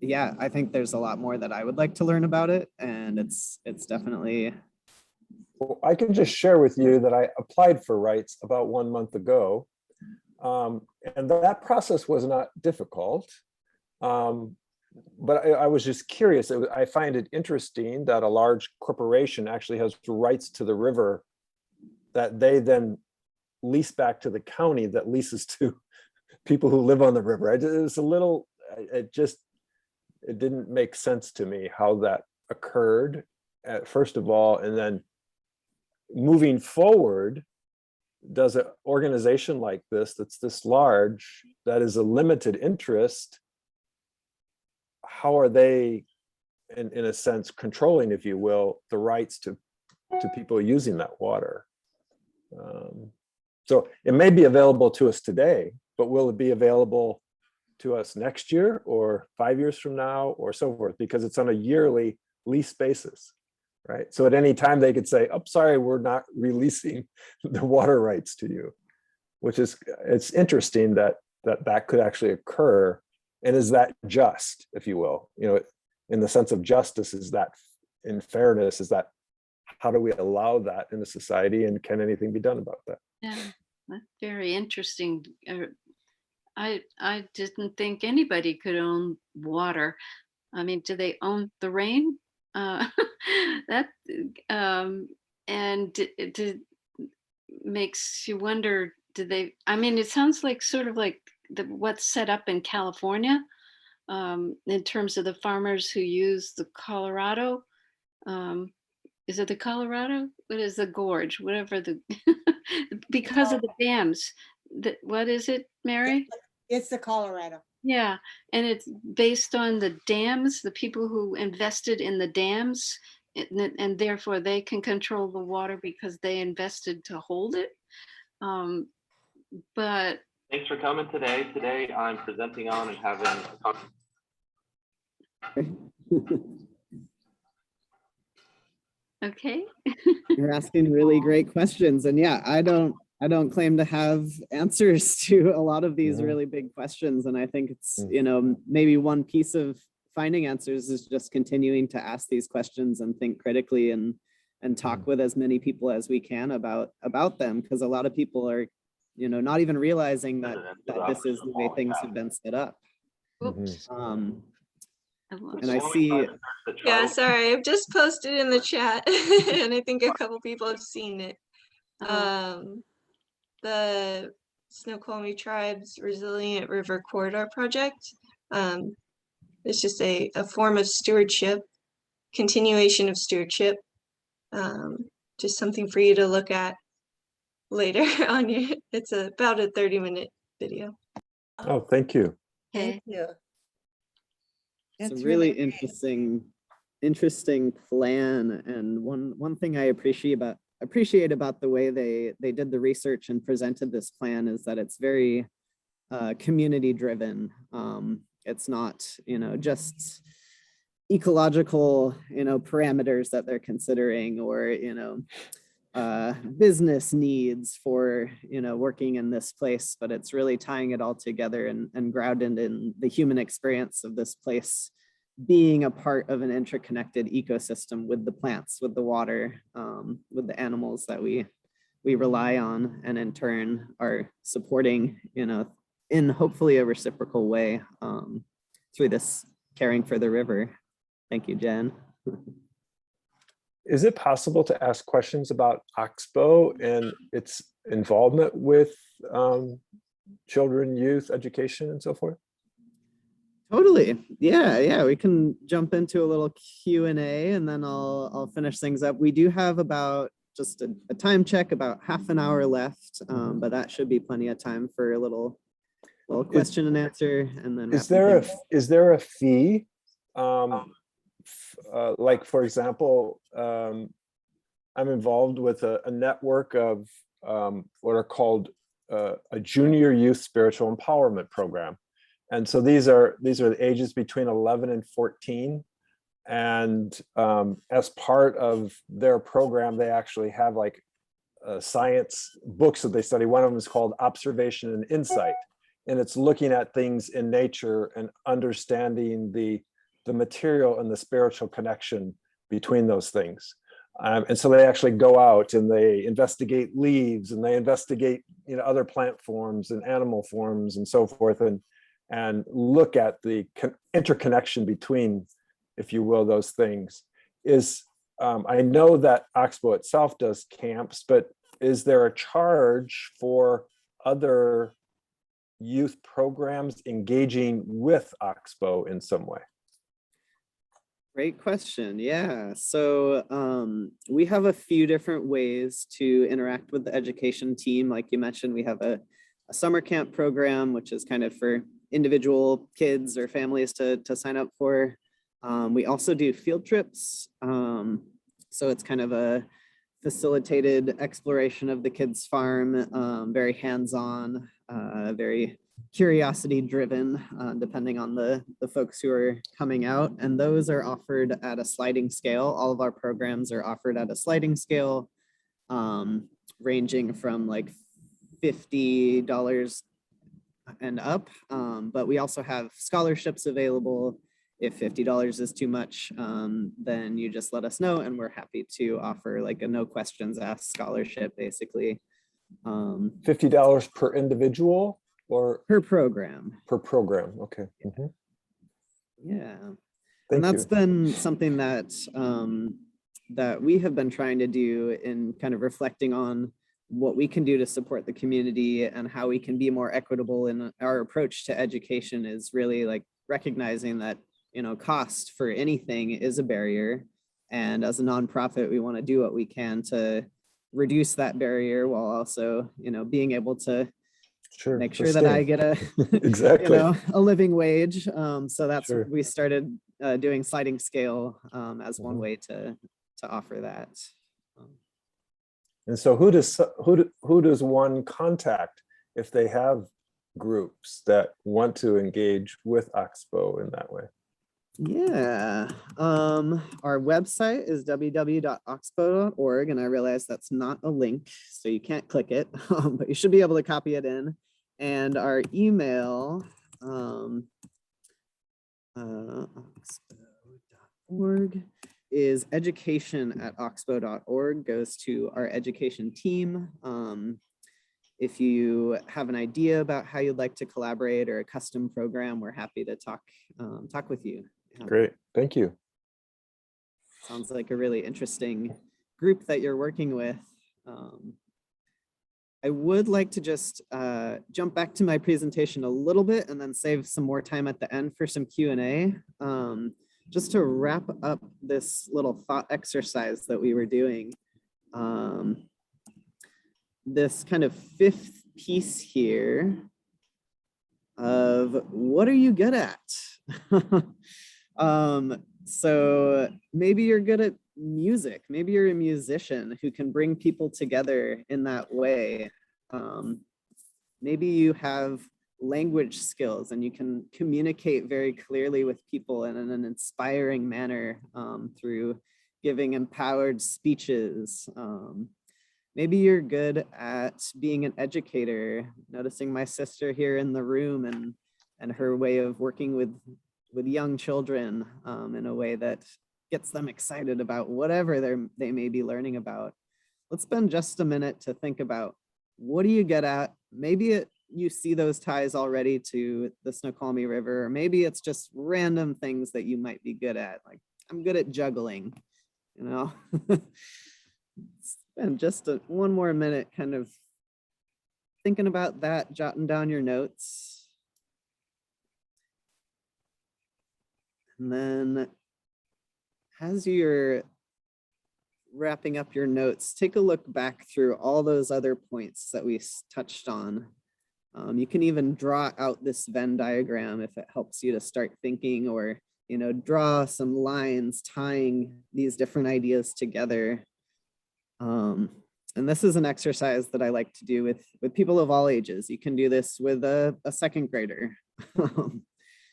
yeah, I think there's a lot more that I would like to learn about it, and it's definitely. Well, I can just share with you that I applied for rights about 1 month ago, and that process was not difficult. But I was just curious. I find it interesting that a large corporation actually has rights to the river that they then lease back to the county that leases to people who live on the river. It was a little, it didn't make sense to me how that occurred, first of all, and then moving forward, does an organization like this, that's this large, that is a limited interest, how are they, in a sense, controlling, if you will, the rights to people using that water? So it may be available to us today, but will it be available to us next year or 5 years from now or so forth, because it's on a yearly lease basis, right? So at any time they could say, oh, sorry, we're not releasing the water rights to you, which is, it's interesting that that could actually occur. And is that just, if you will, you know, in the sense of justice, is that in fairness, is that, how do we allow that in a society, and can anything be done about that? Yeah, that's very interesting. I didn't think anybody could own water. I mean, do they own the rain? That and it makes you wonder. Do they? I mean, it sounds like sort of like what's set up in California in terms of the farmers who use the Colorado. Is it the Colorado? What is the gorge? Whatever the because of the dams. What is it, Mary? It's the Colorado. Yeah, and it's based on the dams, the people who invested in the dams, and therefore they can control the water because they invested to hold it. But Thanks for coming today. Today I'm presenting on and having okay. You're asking really great questions. And yeah, I don't claim to have answers to a lot of these really big questions. And I think it's, you know, maybe one piece of finding answers is just continuing to ask these questions and think critically and talk with as many people as we can about them. Because a lot of people are, you know, not even realizing that this is the way things have been set up. Oops. And I see. Yeah, sorry, I've just posted in the chat and I think a couple people have seen it. The Snoqualmie Tribe's Resilient River Corridor Project. It's just a form of stewardship, continuation of stewardship. Just something for you to look at later on your, it's about a 30-minute video. Oh, thank you. Okay. Thank you. It's That's a really great. interesting plan. And one thing I appreciate about the way they did the research and presented this plan is that it's very community driven. It's not, you know, just ecological, you know, parameters that they're considering, or, you know, business needs for, you know, working in this place, but it's really tying it all together and grounded in the human experience of this place being a part of an interconnected ecosystem with the plants, with the water, with the animals that we rely on, and in turn are supporting, you know, in hopefully a reciprocal way through this caring for the river. Thank you, Jen. Is it possible to ask questions about Oxbow and its involvement with children, youth, education, and so forth? Totally. Yeah. We can jump into a little Q&A and then I'll finish things up. We do have about just a time check, about half an hour left, but that should be plenty of time for a little question and answer. And then is there a fee? Like, for example, I'm involved with a network of what are called a junior youth spiritual empowerment program. And so these are the ages between 11 and 14. And as part of their program, they actually have like science books that they study. One of them is called Observation and Insight. And it's looking at things in nature and understanding the material and the spiritual connection between those things. And so they actually go out and they investigate leaves and they investigate, you know, other plant forms and animal forms and so forth, and look at the interconnection between, if you will, those things. I know that Oxbow itself does camps, but is there a charge for other youth programs engaging with Oxbow in some way? Great question. Yeah. So we have a few different ways to interact with the education team. Like you mentioned, we have a summer camp program, which is kind of for individual kids or families to sign up for. We also do field trips. So it's kind of a facilitated exploration of the kids' farm, very hands-on, very curiosity driven, depending on the folks who are coming out. And those are offered at a sliding scale. All of our programs are offered at a sliding scale, ranging from like $50 and up. But we also have scholarships available. If $50 is too much, then you just let us know and we're happy to offer like a no questions asked scholarship, basically. $50 per individual or per program. per program? Okay. Mhm. Yeah. Thank And that's you. been something that that we have been trying to do in kind of reflecting on what we can do to support the community and how we can be more equitable in our approach to education, is really like recognizing that, you know, cost for anything is a barrier. And as a nonprofit, we want to do what we can to reduce that barrier while also, you know, being able to Sure. make sure that I sustain. get a, Exactly. you know, a living wage. So that's, Sure. we started doing sliding scale as one Mhm. way to offer that. And so who does one contact if they have groups that want to engage with Oxbow in that way? Yeah, our website is www.oxbow.org, and I realize that's not a link, so you can't click it, but you should be able to copy it in. And our email, oxbow.org, is education@oxbow.org, goes to our education team. If you have an idea about how you'd like to collaborate or a custom program, we're happy to talk with you. Great, thank you. Sounds like a really interesting group that you're working with. I would like to just jump back to my presentation a little bit and then save some more time at the end for some Q&A. Just to wrap up this little thought exercise that we were doing. This kind of fifth piece here of what are you good at? So maybe you're good at music. Maybe you're a musician who can bring people together in that way. Maybe you have language skills and you can communicate very clearly with people in an inspiring manner through giving empowered speeches. Maybe you're good at being an educator, noticing my sister here in the room and her way of working with young children in a way that gets them excited about whatever they may be learning about. Let's spend just a minute to think about, what are you good at? Maybe you see those ties already to the Snoqualmie River, or maybe it's just random things that you might be good at. Like, I'm good at juggling, you know? Spend just one more minute kind of thinking about that, jotting down your notes. And then as you're wrapping up your notes, take a look back through all those other points that we touched on. You can even draw out this Venn diagram if it helps you to start thinking, or, you know, draw some lines tying these different ideas together. And this is an exercise that I like to do with people of all ages. You can do this with a second grader.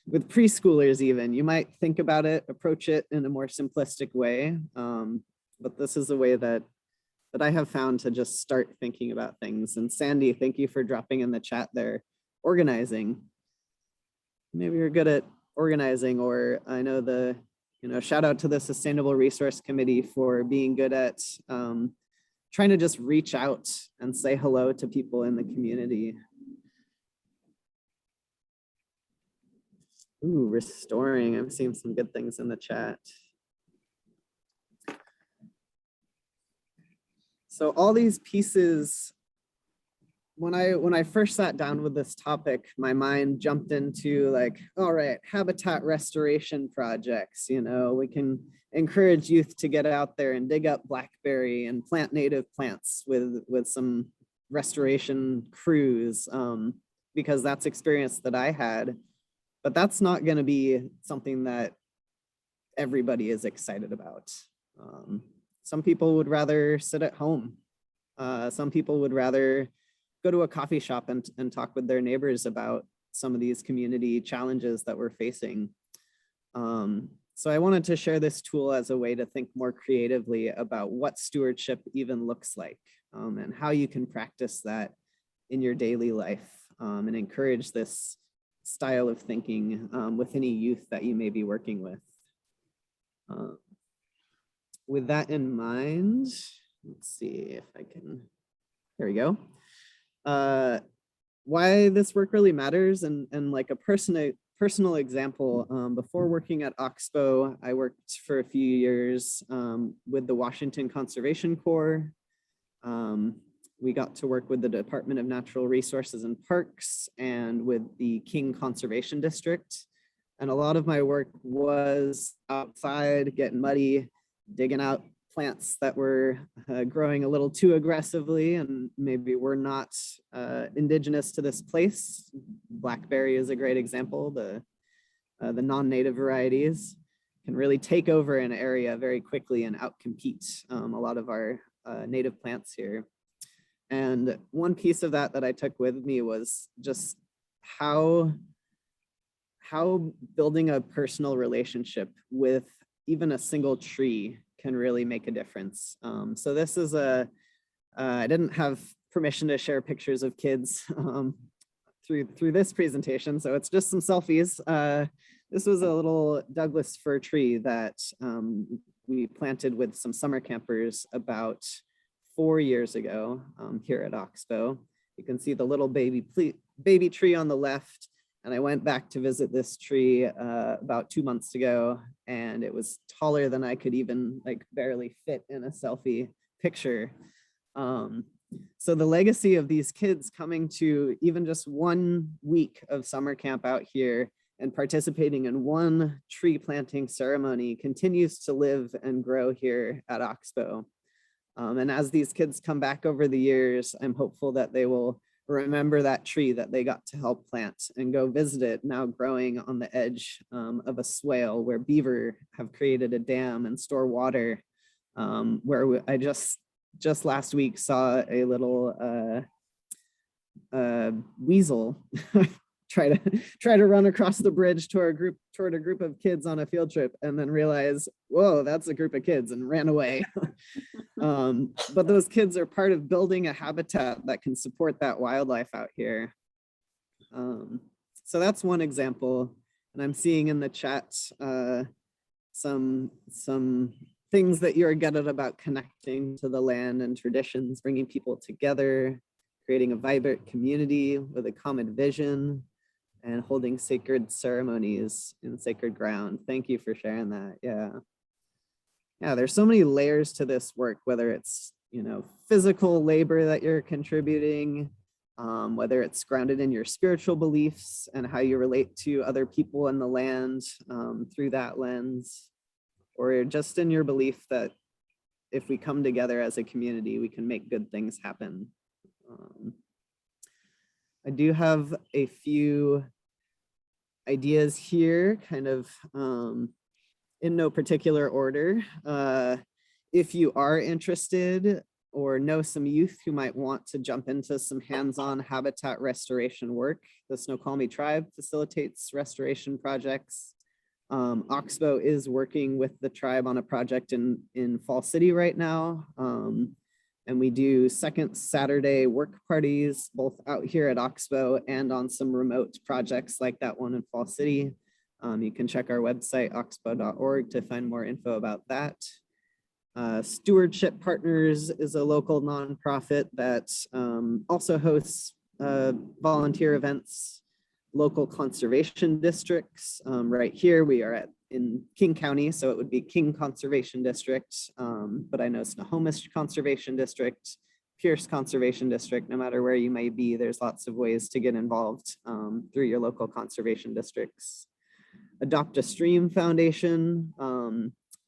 With preschoolers even, you might think about it, approach it in a more simplistic way. But this is a way that I have found to just start thinking about things. And Sandy, thank you for dropping in the chat there, organizing. Maybe you're good at organizing, or I know shout out to the Sustainable Resource Committee for being good at trying to just reach out and say hello to people in the community. Ooh, restoring. I'm seeing some good things in the chat. So all these pieces, when I first sat down with this topic, my mind jumped into like, all right, habitat restoration projects. You know, we can encourage youth to get out there and dig up blackberry and plant native plants with some restoration crews, because that's experience that I had. But that's not going to be something that everybody is excited about. Some people would rather sit at home. Some people would rather go to a coffee shop and talk with their neighbors about some of these community challenges that we're facing. So I wanted to share this tool as a way to think more creatively about what stewardship even looks like, and how you can practice that in your daily life, and encourage this style of thinking with any youth that you may be working with. With that in mind, let's see if I can, there we go. Why this work really matters, and like a personal example, before working at Oxbow, I worked for a few years with the Washington Conservation Corps. We got to work with the Department of Natural Resources and Parks and with the King Conservation District. And a lot of my work was outside, getting muddy, digging out plants that were growing a little too aggressively and maybe were not indigenous to this place. Blackberry is a great example. The non-native varieties can really take over an area very quickly and outcompete a lot of our native plants here. And one piece of that I took with me was just how building a personal relationship with even a single tree can really make a difference. So this is I didn't have permission to share pictures of kids through this presentation, so it's just some selfies. This was a little Douglas fir tree that we planted with some summer campers about 4 years ago here at Oxbow. You can see the little baby tree on the left. And I went back to visit this tree about 2 months ago, and it was taller than I could even like barely fit in a selfie picture. So the legacy of these kids coming to even just 1 week of summer camp out here and participating in one tree planting ceremony continues to live and grow here at Oxbow. And as these kids come back over the years, I'm hopeful that they will remember that tree that they got to help plant and go visit it, now growing on the edge of a swale where beaver have created a dam and store water, where I just last week saw a little weasel try to run across the bridge toward a group of kids on a field trip, and then realize, whoa, that's a group of kids, and ran away. But those kids are part of building a habitat that can support that wildlife out here. So that's one example. And I'm seeing in the chat some things that you're good at about connecting to the land and traditions, bringing people together, creating a vibrant community with a common vision, and holding sacred ceremonies in sacred ground. Thank you for sharing that. Yeah, there's so many layers to this work, whether it's, physical labor that you're contributing, whether it's grounded in your spiritual beliefs and how you relate to other people in the land through that lens, or just in your belief that if we come together as a community, we can make good things happen. I do have a few ideas here, kind of in no particular order. If you are interested or know some youth who might want to jump into some hands-on habitat restoration work, the Snoqualmie tribe facilitates restoration projects. Oxbow is working with the tribe on a project in Fall City right now. And we do second Saturday work parties, both out here at Oxbow and on some remote projects like that one in Fall City. You can check our website, oxbow.org, to find more info about that. Stewardship Partners is a local nonprofit that also hosts volunteer events, local conservation districts. Right here, we are in King County, so it would be King Conservation District, but I know Snohomish Conservation District, Pierce Conservation District. No matter where you may be, there's lots of ways to get involved through your local conservation districts. Adopt a Stream Foundation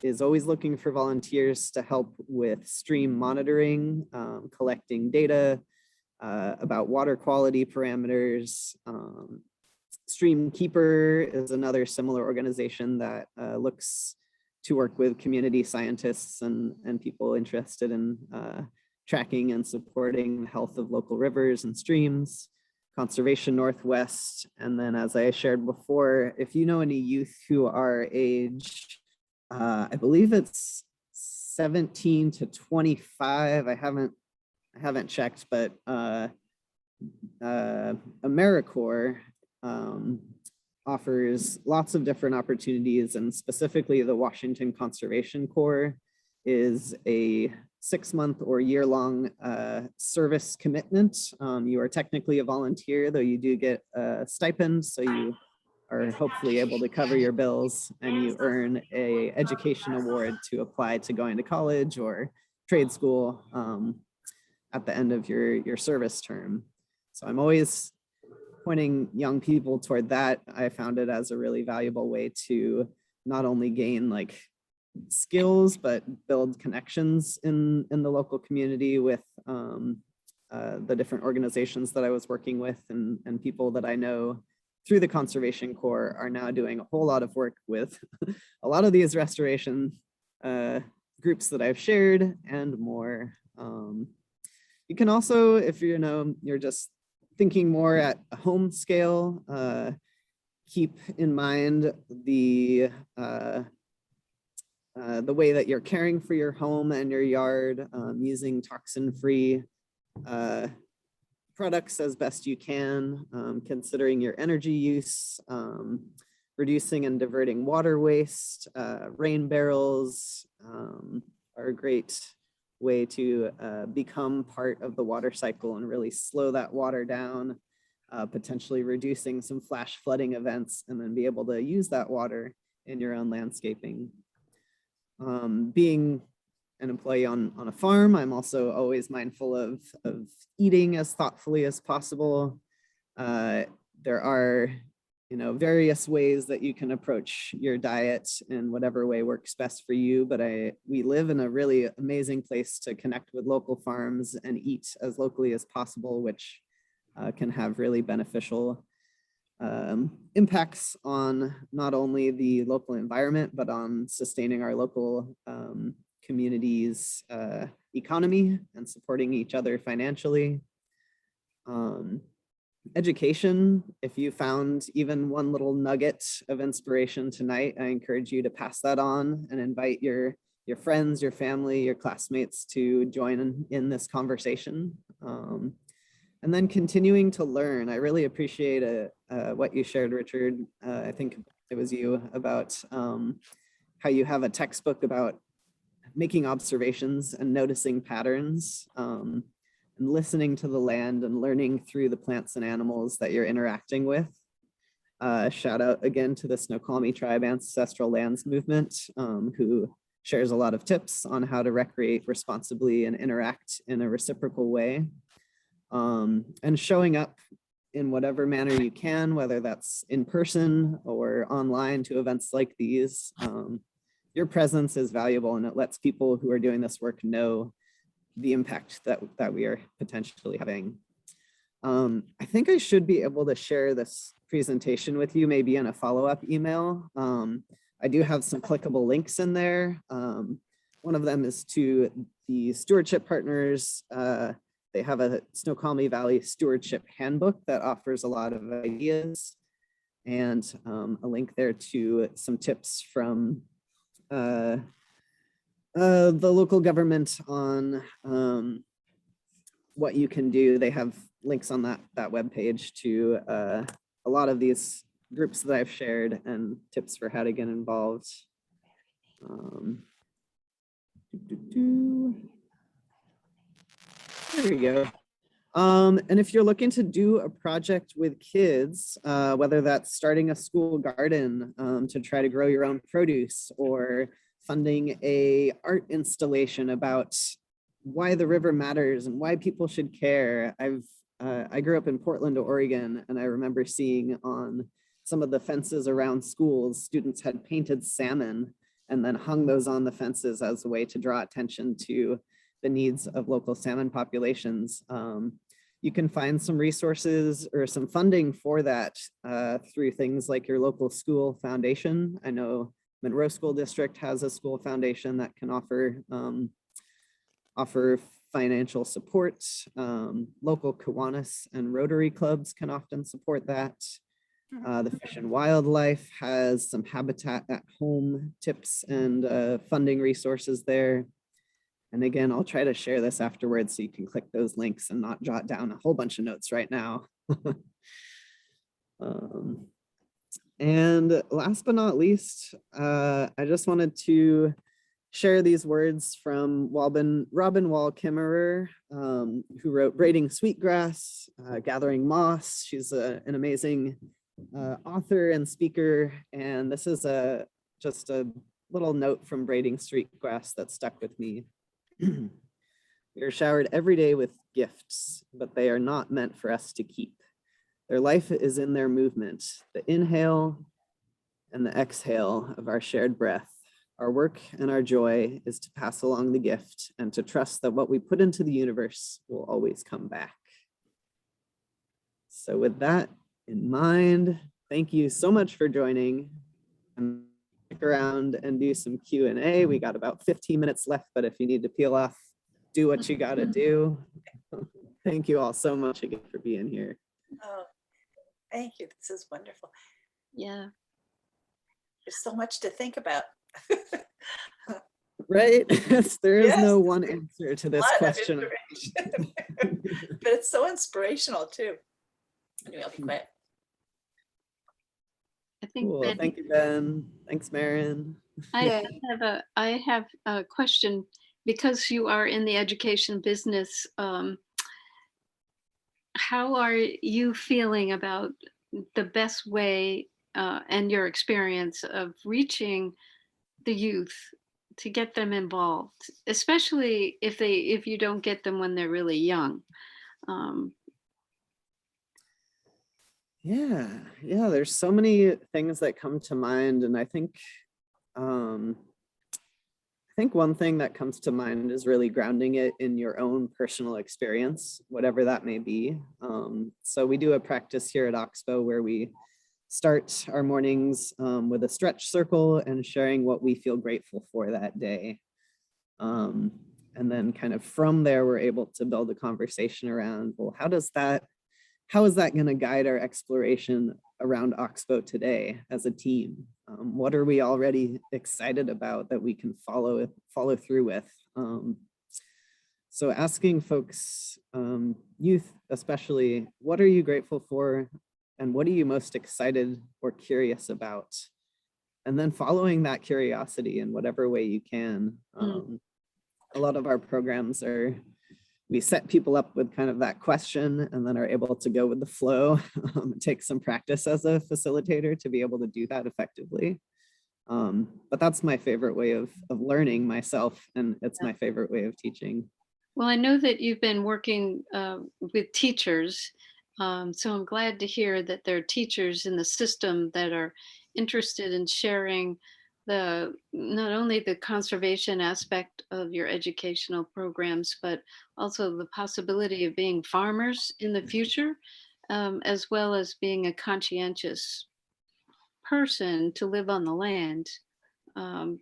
is always looking for volunteers to help with stream monitoring, collecting data about water quality parameters. Stream Keeper is another similar organization that looks to work with community scientists and people interested in tracking and supporting the health of local rivers and streams, Conservation Northwest, and then as I shared before, if you know any youth who are age, I believe it's 17 to 25, I haven't checked, but AmeriCorps offers lots of different opportunities, and specifically the Washington Conservation Corps is a 6-month or year-long service commitment. You are technically a volunteer, though you do get a stipend, so you are hopefully able to cover your bills, and you earn a education award to apply to going to college or trade school at the end of your service term. So I'm always pointing young people toward that. I found it as a really valuable way to not only gain like skills, but build connections in the local community with the different organizations that I was working with, and people that I know through the Conservation Corps are now doing a whole lot of work with a lot of these restoration groups that I've shared and more. You can also, if you're just thinking more at a home scale, keep in mind the way that you're caring for your home and your yard, using toxin-free products as best you can, considering your energy use, reducing and diverting water waste. Rain barrels are a great way to become part of the water cycle and really slow that water down, potentially reducing some flash flooding events, and then be able to use that water in your own landscaping. Being an employee on a farm, I'm also always mindful of eating as thoughtfully as possible. There are various ways that you can approach your diet in whatever way works best for you, but we live in a really amazing place to connect with local farms and eat as locally as possible, which can have really beneficial impacts on not only the local environment, but on sustaining our local community's economy and supporting each other financially. Education, if you found even one little nugget of inspiration tonight, I encourage you to pass that on and invite your friends, your family, your classmates to join in this conversation. And then continuing to learn. I really appreciate what you shared, Richard. I think it was you about how you have a textbook about making observations and noticing patterns, and listening to the land and learning through the plants and animals that you're interacting with. Shout out again to the Snoqualmie Tribe Ancestral Lands Movement, who shares a lot of tips on how to recreate responsibly and interact in a reciprocal way. And showing up in whatever manner you can, whether that's in person or online to events like these. Your presence is valuable, and it lets people who are doing this work know the impact that we are potentially having. I think I should be able to share this presentation with you, maybe in a follow-up email. I do have some clickable links in there. One of them is to the Stewardship partners. They have a Snoqualmie Valley Stewardship Handbook that offers a lot of ideas, and a link there to some tips from the local government on what you can do. They have links on that webpage to a lot of these groups that I've shared and tips for how to get involved. There we go. And if you're looking to do a project with kids, whether that's starting a school garden to try to grow your own produce, or funding a art installation about why the river matters and why people should care. I grew up in Portland, Oregon, and I remember seeing on some of the fences around schools, students had painted salmon and then hung those on the fences as a way to draw attention to the needs of local salmon populations. You can find some resources or some funding for that through things like your local school foundation. I know Monroe School District has a school foundation that can offer financial support. Local Kiwanis and Rotary clubs can often support that. The Fish and Wildlife has some habitat at home tips and funding resources there. And again, I'll try to share this afterwards so you can click those links and not jot down a whole bunch of notes right now. And last but not least, I just wanted to share these words from Robin Wall Kimmerer, who wrote Braiding Sweetgrass, Gathering Moss. She's an amazing author and speaker. And this is just a little note from Braiding Sweetgrass that stuck with me. We are showered every day with gifts, but they are not meant for us to keep. Their life is in their movement, the inhale and the exhale of our shared breath. Our work and our joy is to pass along the gift and to trust that what we put into the universe will always come back. So with that in mind, thank you so much for joining. And stick around and do some Q&A. We got about 15 minutes left, but if you need to peel off, do what you gotta do. Thank you all so much again for being here. Oh, thank you. This is wonderful. Yeah. There's so much to think about. Right? There is no Yes. one answer to this Lot of question. information. But it's so inspirational too. Anyway, I'll be quiet. I think Cool. Ben, Thank you, Ben. Thanks, Marin. I have a question because you are in the education business. How are you feeling about the best way and your experience of reaching the youth to get them involved, especially if you don't get them when they're really young? Yeah, there's so many things that come to mind, and I think one thing that comes to mind is really grounding it in your own personal experience, whatever that may be. So we do a practice here at Oxbow where we start our mornings with a stretch circle and sharing what we feel grateful for that day. And then kind of from there, we're able to build a conversation around, well, how is that going to guide our exploration around Oxbow today as a team? What are we already excited about that we can follow through with? So asking folks, youth especially, what are you grateful for? And what are you most excited or curious about? And then following that curiosity in whatever way you can. A lot of our programs we set people up with kind of that question and then are able to go with the flow. It takes some practice as a facilitator to be able to do that effectively. But that's my favorite way of learning myself, and it's my favorite way of teaching. Well, I know that you've been working with teachers, so I'm glad to hear that there are teachers in the system that are interested in sharing not only the conservation aspect of your educational programs, but also the possibility of being farmers in the future, as well as being a conscientious person to live on the land. And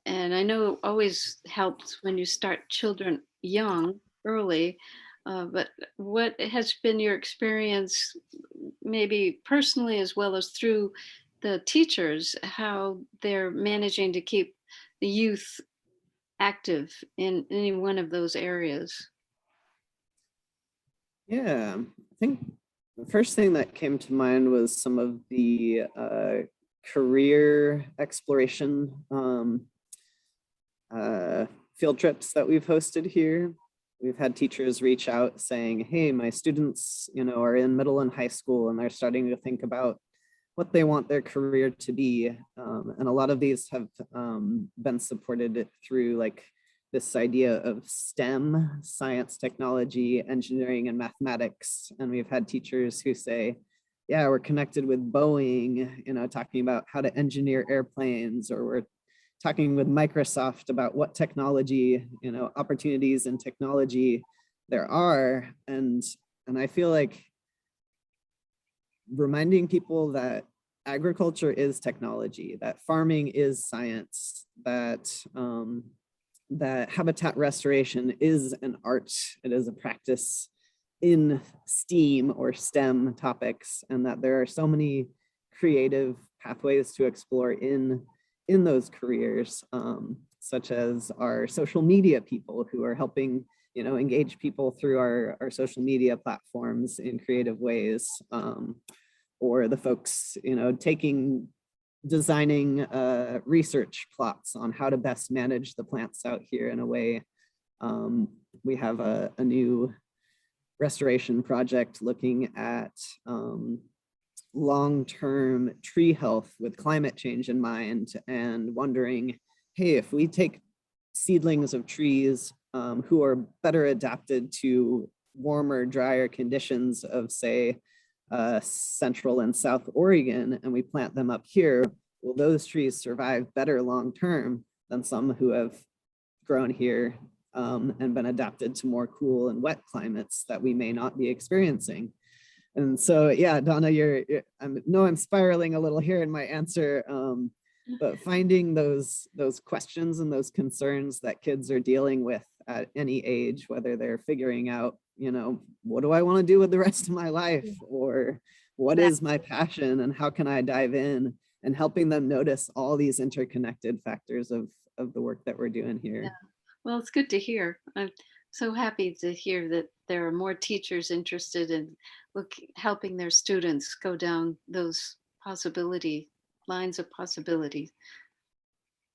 I know it always helps when you start children young, early, but what has been your experience, maybe personally as well as through the teachers, how they're managing to keep the youth active in any one of those areas? Yeah, I think the first thing that came to mind was some of the career exploration field trips that we've hosted here. We've had teachers reach out saying, hey, my students, are in middle and high school and they're starting to think about what they want their career to be. And a lot of these have been supported through like this idea of STEM, science, technology, engineering, and mathematics. And we've had teachers who say, yeah, we're connected with Boeing, talking about how to engineer airplanes, or we're talking with Microsoft about what technology, opportunities in technology there are. And I feel like reminding people that agriculture is technology, that farming is science, that that habitat restoration is an art. It is a practice in STEAM or STEM topics, and that there are so many creative pathways to explore in those careers, such as our social media people who are helping, you know, engage people through our social media platforms in creative ways, or the folks, you know, designing research plots on how to best manage the plants out here in a way. We have a new restoration project looking at long-term tree health with climate change in mind, and wondering, hey, if we take seedlings of trees who are better adapted to warmer, drier conditions of, say, Central and South Oregon, and we plant them up here, will those trees survive better long-term than some who have grown here and been adapted to more cool and wet climates that we may not be experiencing? And so, yeah, Donna, I'm spiraling a little here in my answer, but finding those questions and those concerns that kids are dealing with at any age, whether they're figuring out, you know, what do I want to do with the rest of my life, or what is my passion and how can I dive in, and helping them notice all these interconnected factors of the work that we're doing here. Yeah. Well, it's good to hear. I'm so happy to hear that there are more teachers interested in helping their students go down those lines of possibility.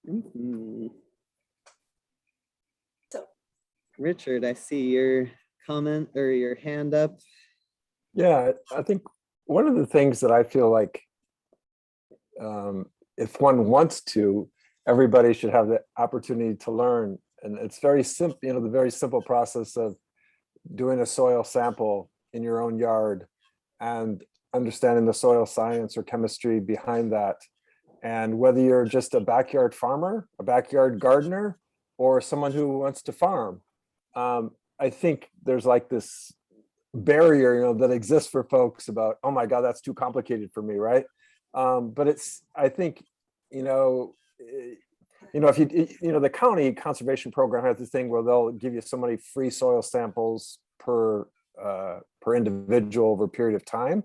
Mhm. So, Richard, I see your comment or your hand up. Yeah, I think one of the things that I feel like if one wants to, everybody should have the opportunity to learn. And it's very simple, you know, the very simple process of doing a soil sample in your own yard and understanding the soil science or chemistry behind that. And whether you're just a backyard farmer, a backyard gardener, or someone who wants to farm, I think there's like this barrier, you know, that exists for folks about, oh my God, that's too complicated for me, right? But I think, if the county conservation program has this thing where they'll give you so many free soil samples per individual over a period of time.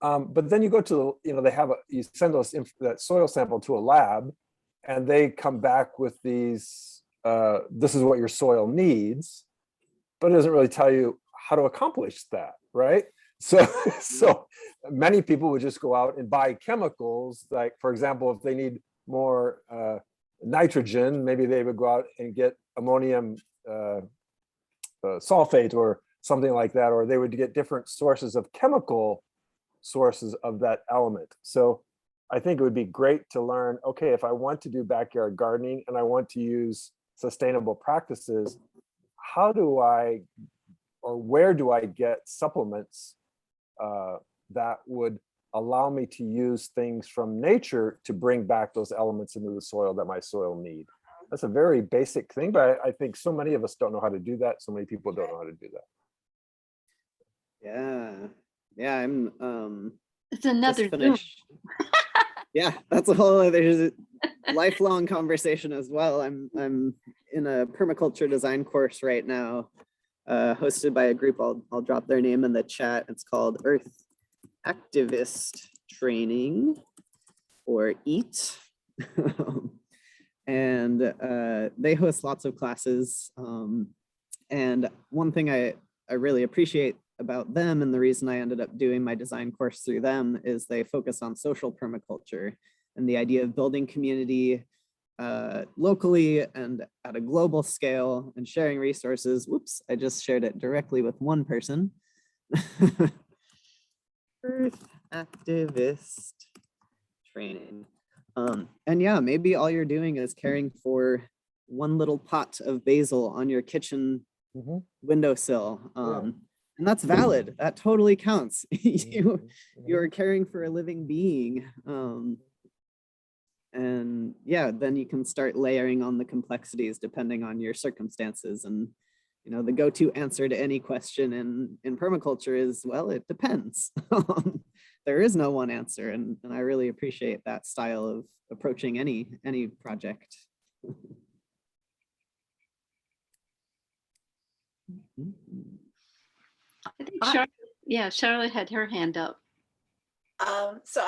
But then you go to, you send that soil sample to a lab, and they come back with these, this is what your soil needs, but it doesn't really tell you how to accomplish that, right? So many people would just go out and buy chemicals, like, for example, if they need more nitrogen, maybe they would go out and get ammonium sulfate or something like that, or they would get different sources of chemical sources of that element. So I think it would be great to learn, okay, if I want to do backyard gardening and I want to use sustainable practices, how do I, or where do I get supplements that would allow me to use things from nature to bring back those elements into the soil that my soil need? That's a very basic thing, but I think so many of us don't know how to do that. So many people don't know how to do that. Yeah, I'm it's another Zoom. Yeah, that's a whole other lifelong conversation as well. I'm in a permaculture design course right now, hosted by a group. I'll drop their name in the chat. It's called Earth Activist Training, or EAT. And they host lots of classes. And one thing I really appreciate about them, and the reason I ended up doing my design course through them, is they focus on social permaculture and the idea of building community locally and at a global scale and sharing resources. Whoops, I just shared it directly with one person. Earth Activist Training. And yeah, maybe all you're doing is caring for one little pot of basil on your kitchen windowsill. And that's valid. That totally counts. You're caring for a living being. And yeah, then you can start layering on the complexities depending on your circumstances. And the go-to answer to any question in permaculture is, well, it depends. There is no one answer, and I really appreciate that style of approaching any project. I think I- Charlotte, yeah, Charlotte had her hand up. So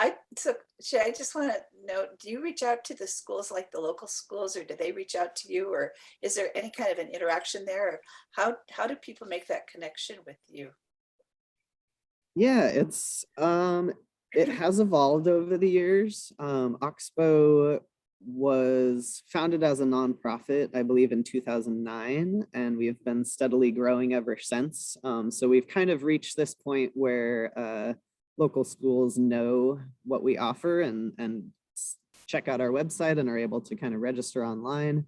Shay, I just want to note, do you reach out to the schools, like the local schools, or do they reach out to you, or is there any kind of an interaction there? Or how do people make that connection with you? Yeah, it has evolved over the years. Oxbow was founded as a nonprofit, I believe, in 2009, and we've been steadily growing ever since. So we've kind of reached this point where local schools know what we offer and check out our website and are able to kind of register online.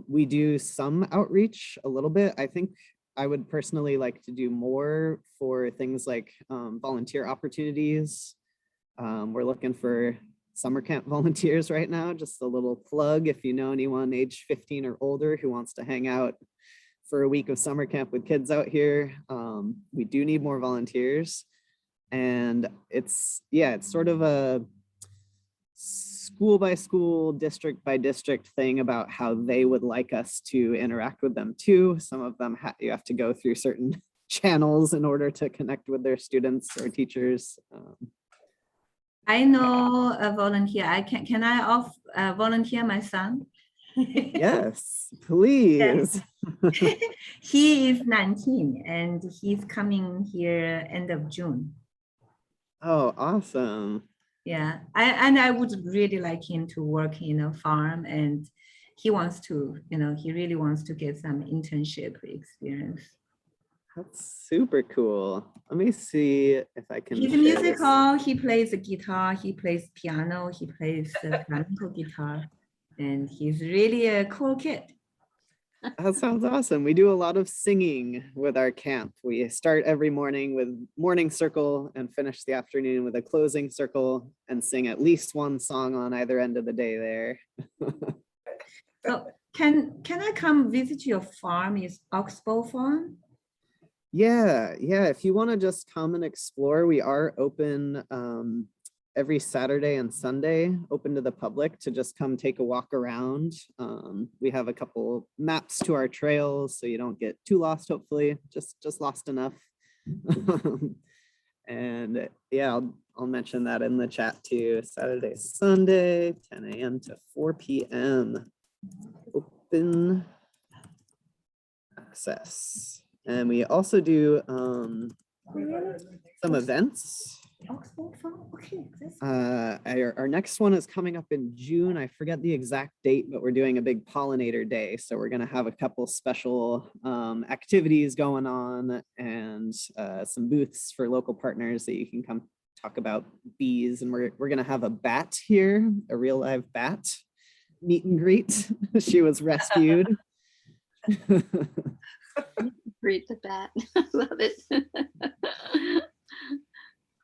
We do some outreach a little bit. I think I would personally like to do more for things like volunteer opportunities. We're looking for summer camp volunteers right now. Just a little plug, if you know anyone age 15 or older who wants to hang out for a week of summer camp with kids out here. We do need more volunteers. And it's sort of a school by school, district by district thing about how they would like us to interact with them too. Some of them you have to go through certain channels in order to connect with their students or teachers. I know a volunteer. Can I volunteer my son? Yes, please. He is 19 and he's coming here end of June. Oh, awesome. Yeah, I would really like him to work in a farm, and he wants to, he really wants to get some internship experience. That's super cool. Let me see if I can. He's share this. musical. He plays the guitar. He plays piano. He plays the flamenco guitar, and he's really a cool kid. That sounds awesome. We do a lot of singing with our camp. We start every morning with morning circle and finish the afternoon with a closing circle and sing at least one song on either end of the day there. So can I come visit your farm? Is Oxbow Farm? Yeah. If you want to just come and explore, we are open every Saturday and Sunday, open to the public to just come take a walk around. We have a couple maps to our trails so you don't get too lost, hopefully, just lost enough. And yeah, I'll mention that in the chat too. Saturday, Sunday, 10 a.m. to 4 p.m. Open access. And we also do some events. Oxbow Farm? Okay. Our next one is coming up in June. I forget the exact date, but we're doing a big pollinator day. So we're going to have a couple special activities going on and some booths for local partners that you can come talk about bees. And we're going to have a bat here, a real live bat meet and greet. She was rescued. Greet the bat. Love it.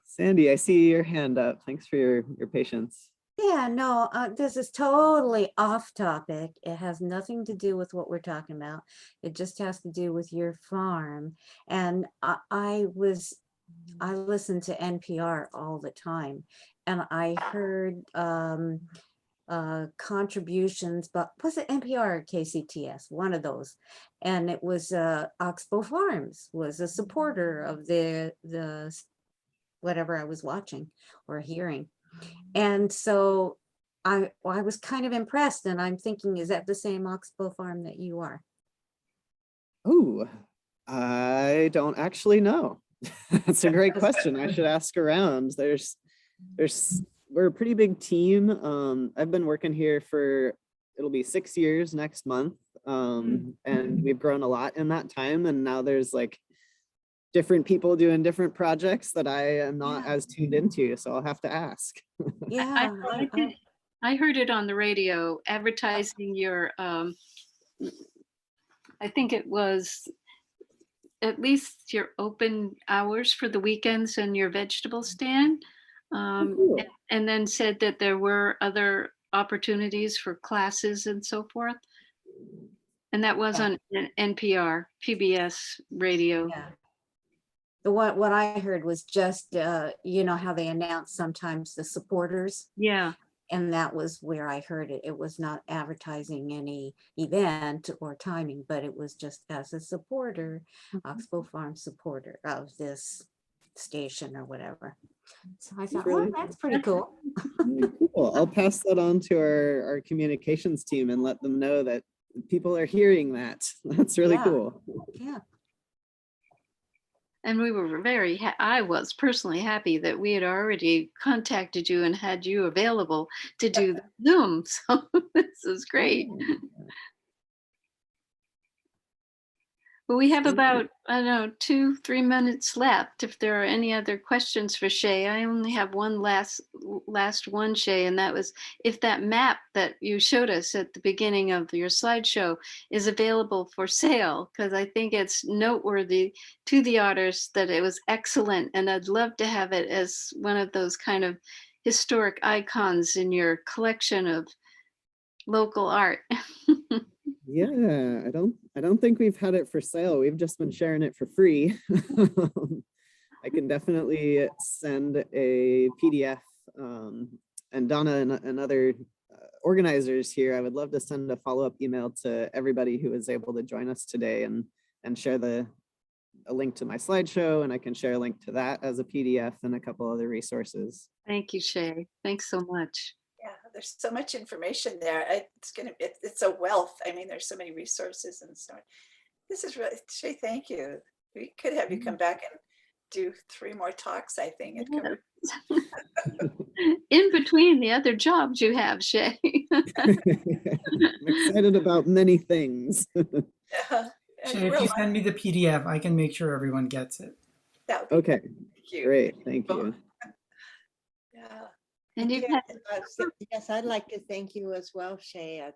Sandy, I see your hand up. Thanks for your patience. Yeah, no, this is totally off topic. It has nothing to do with what we're talking about. It just has to do with your farm. And I listen to NPR all the time, and I heard contributions, but was it NPR or KCTS? One of those. And it was Oxbow Farms was a supporter of the whatever I was watching or hearing. And so I was kind of impressed, and I'm thinking, is that the same Oxbow Farm that you are? Oh, I don't actually know. That's a great question. I should ask around. We're a pretty big team. I've been working here for, it'll be 6 years next month. And we've grown a lot in that time. And now there's like different people doing different projects that I am not as tuned into. So I'll have to ask. Yeah. I heard it on the radio advertising your, I think it was at least your open hours for the weekends and your vegetable stand. Cool. And then said that there were other opportunities for classes and so forth. And that was on NPR, PBS radio. Yeah. What I heard was just, you know, how they announce sometimes the supporters. Yeah. And that was where I heard it. It was not advertising any event or timing, but it was just as a supporter, Oxbow Farm supporter of this station or whatever. So I thought, really well, that's pretty cool. Really cool. I'll pass that on to our communications team and let them know that people are hearing that. That's really Yeah. cool. Yeah. And we were I was personally happy that we had already contacted you and had you available to do the Zoom. So this is great. But we have about, I don't know, 2-3 minutes left. If there are any other questions for Shay, I only have one last one, Shay, and that was if that map that you showed us at the beginning of your slideshow is available for sale, because I think it's noteworthy to the artists that it was excellent, and I'd love to have it as one of those kind of historic icons in your collection of local art. Yeah, I don't think we've had it for sale. We've just been sharing it for free. I can definitely send a PDF, and Donna and other organizers here, I would love to send a follow-up email to everybody who was able to join us today and share a link to my slideshow, and I can share a link to that as a PDF and a couple other resources. Thank you, Shay. Thanks so much. Yeah, there's so much information there. It's a wealth. I mean, there's so many resources and so this is really, Shay, thank you. We could have you come back and do 3 more talks, I think. It could In between the other jobs you have, Shay. I'm excited about many things. Yeah. Shay, if you send me the PDF, I can make sure everyone gets it. That would be Okay, thank you. great, thank you. Yeah. And you've Yeah, had yes, I'd like to thank you as well, Shay.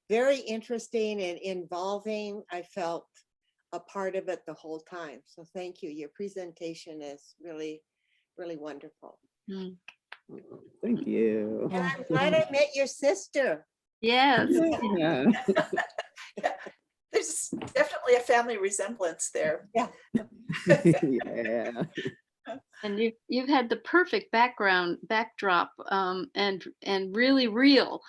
Very interesting and involving. I felt a part of it the whole time. So thank you. Your presentation is really, really wonderful. Thank you. And I'm glad I met your sister. yes. Yeah. Yeah. There's definitely a family resemblance there. Yeah. Yeah. And you've had the perfect backdrop and really real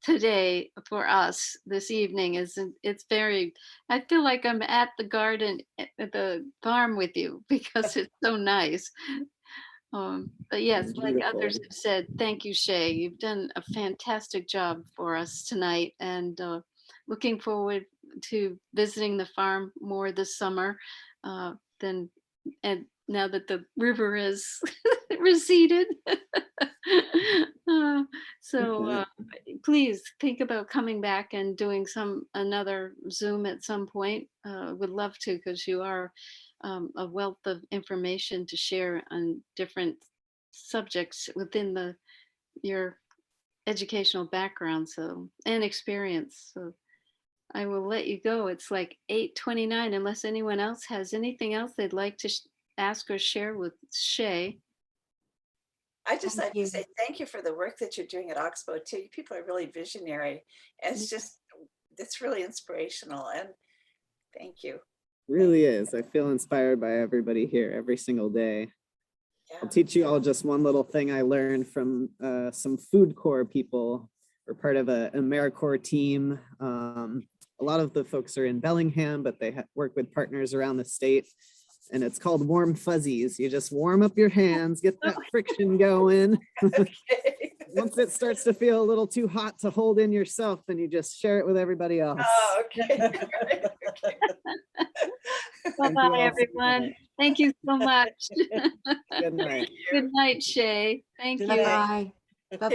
today for us this evening. It's very, I feel like I'm at the garden at the farm with you because it's so nice. But yes, like others have said, thank you, Shay. You've done a fantastic job for us tonight, and looking forward to visiting the farm more this summer. And now that the river is receded. Please think about coming back and doing another Zoom at some point. Would love to, because you are a wealth of information to share on different subjects within your educational background and experience. So I will let you go. It's like 8:29, unless anyone else has anything else they'd like to ask or share with Shay. I just like to say thank you for the work that you're doing at Oxbow too. You people are really visionary. And it's really inspirational. And thank you. Really is. I feel inspired by everybody here every single day. Yeah. I'll teach you all just one little thing I learned from some food corps people. We're part of an AmeriCorps team. A lot of the folks are in Bellingham, but they work with partners around the state. And it's called warm fuzzies. You just warm up your hands, get that friction going. Once it starts to feel a little too hot to hold in yourself, then you just share it with everybody else. Oh, okay. Okay. Bye-bye, everyone. Thank you so much. Good night. Good night, Shay. Thank you. Bye.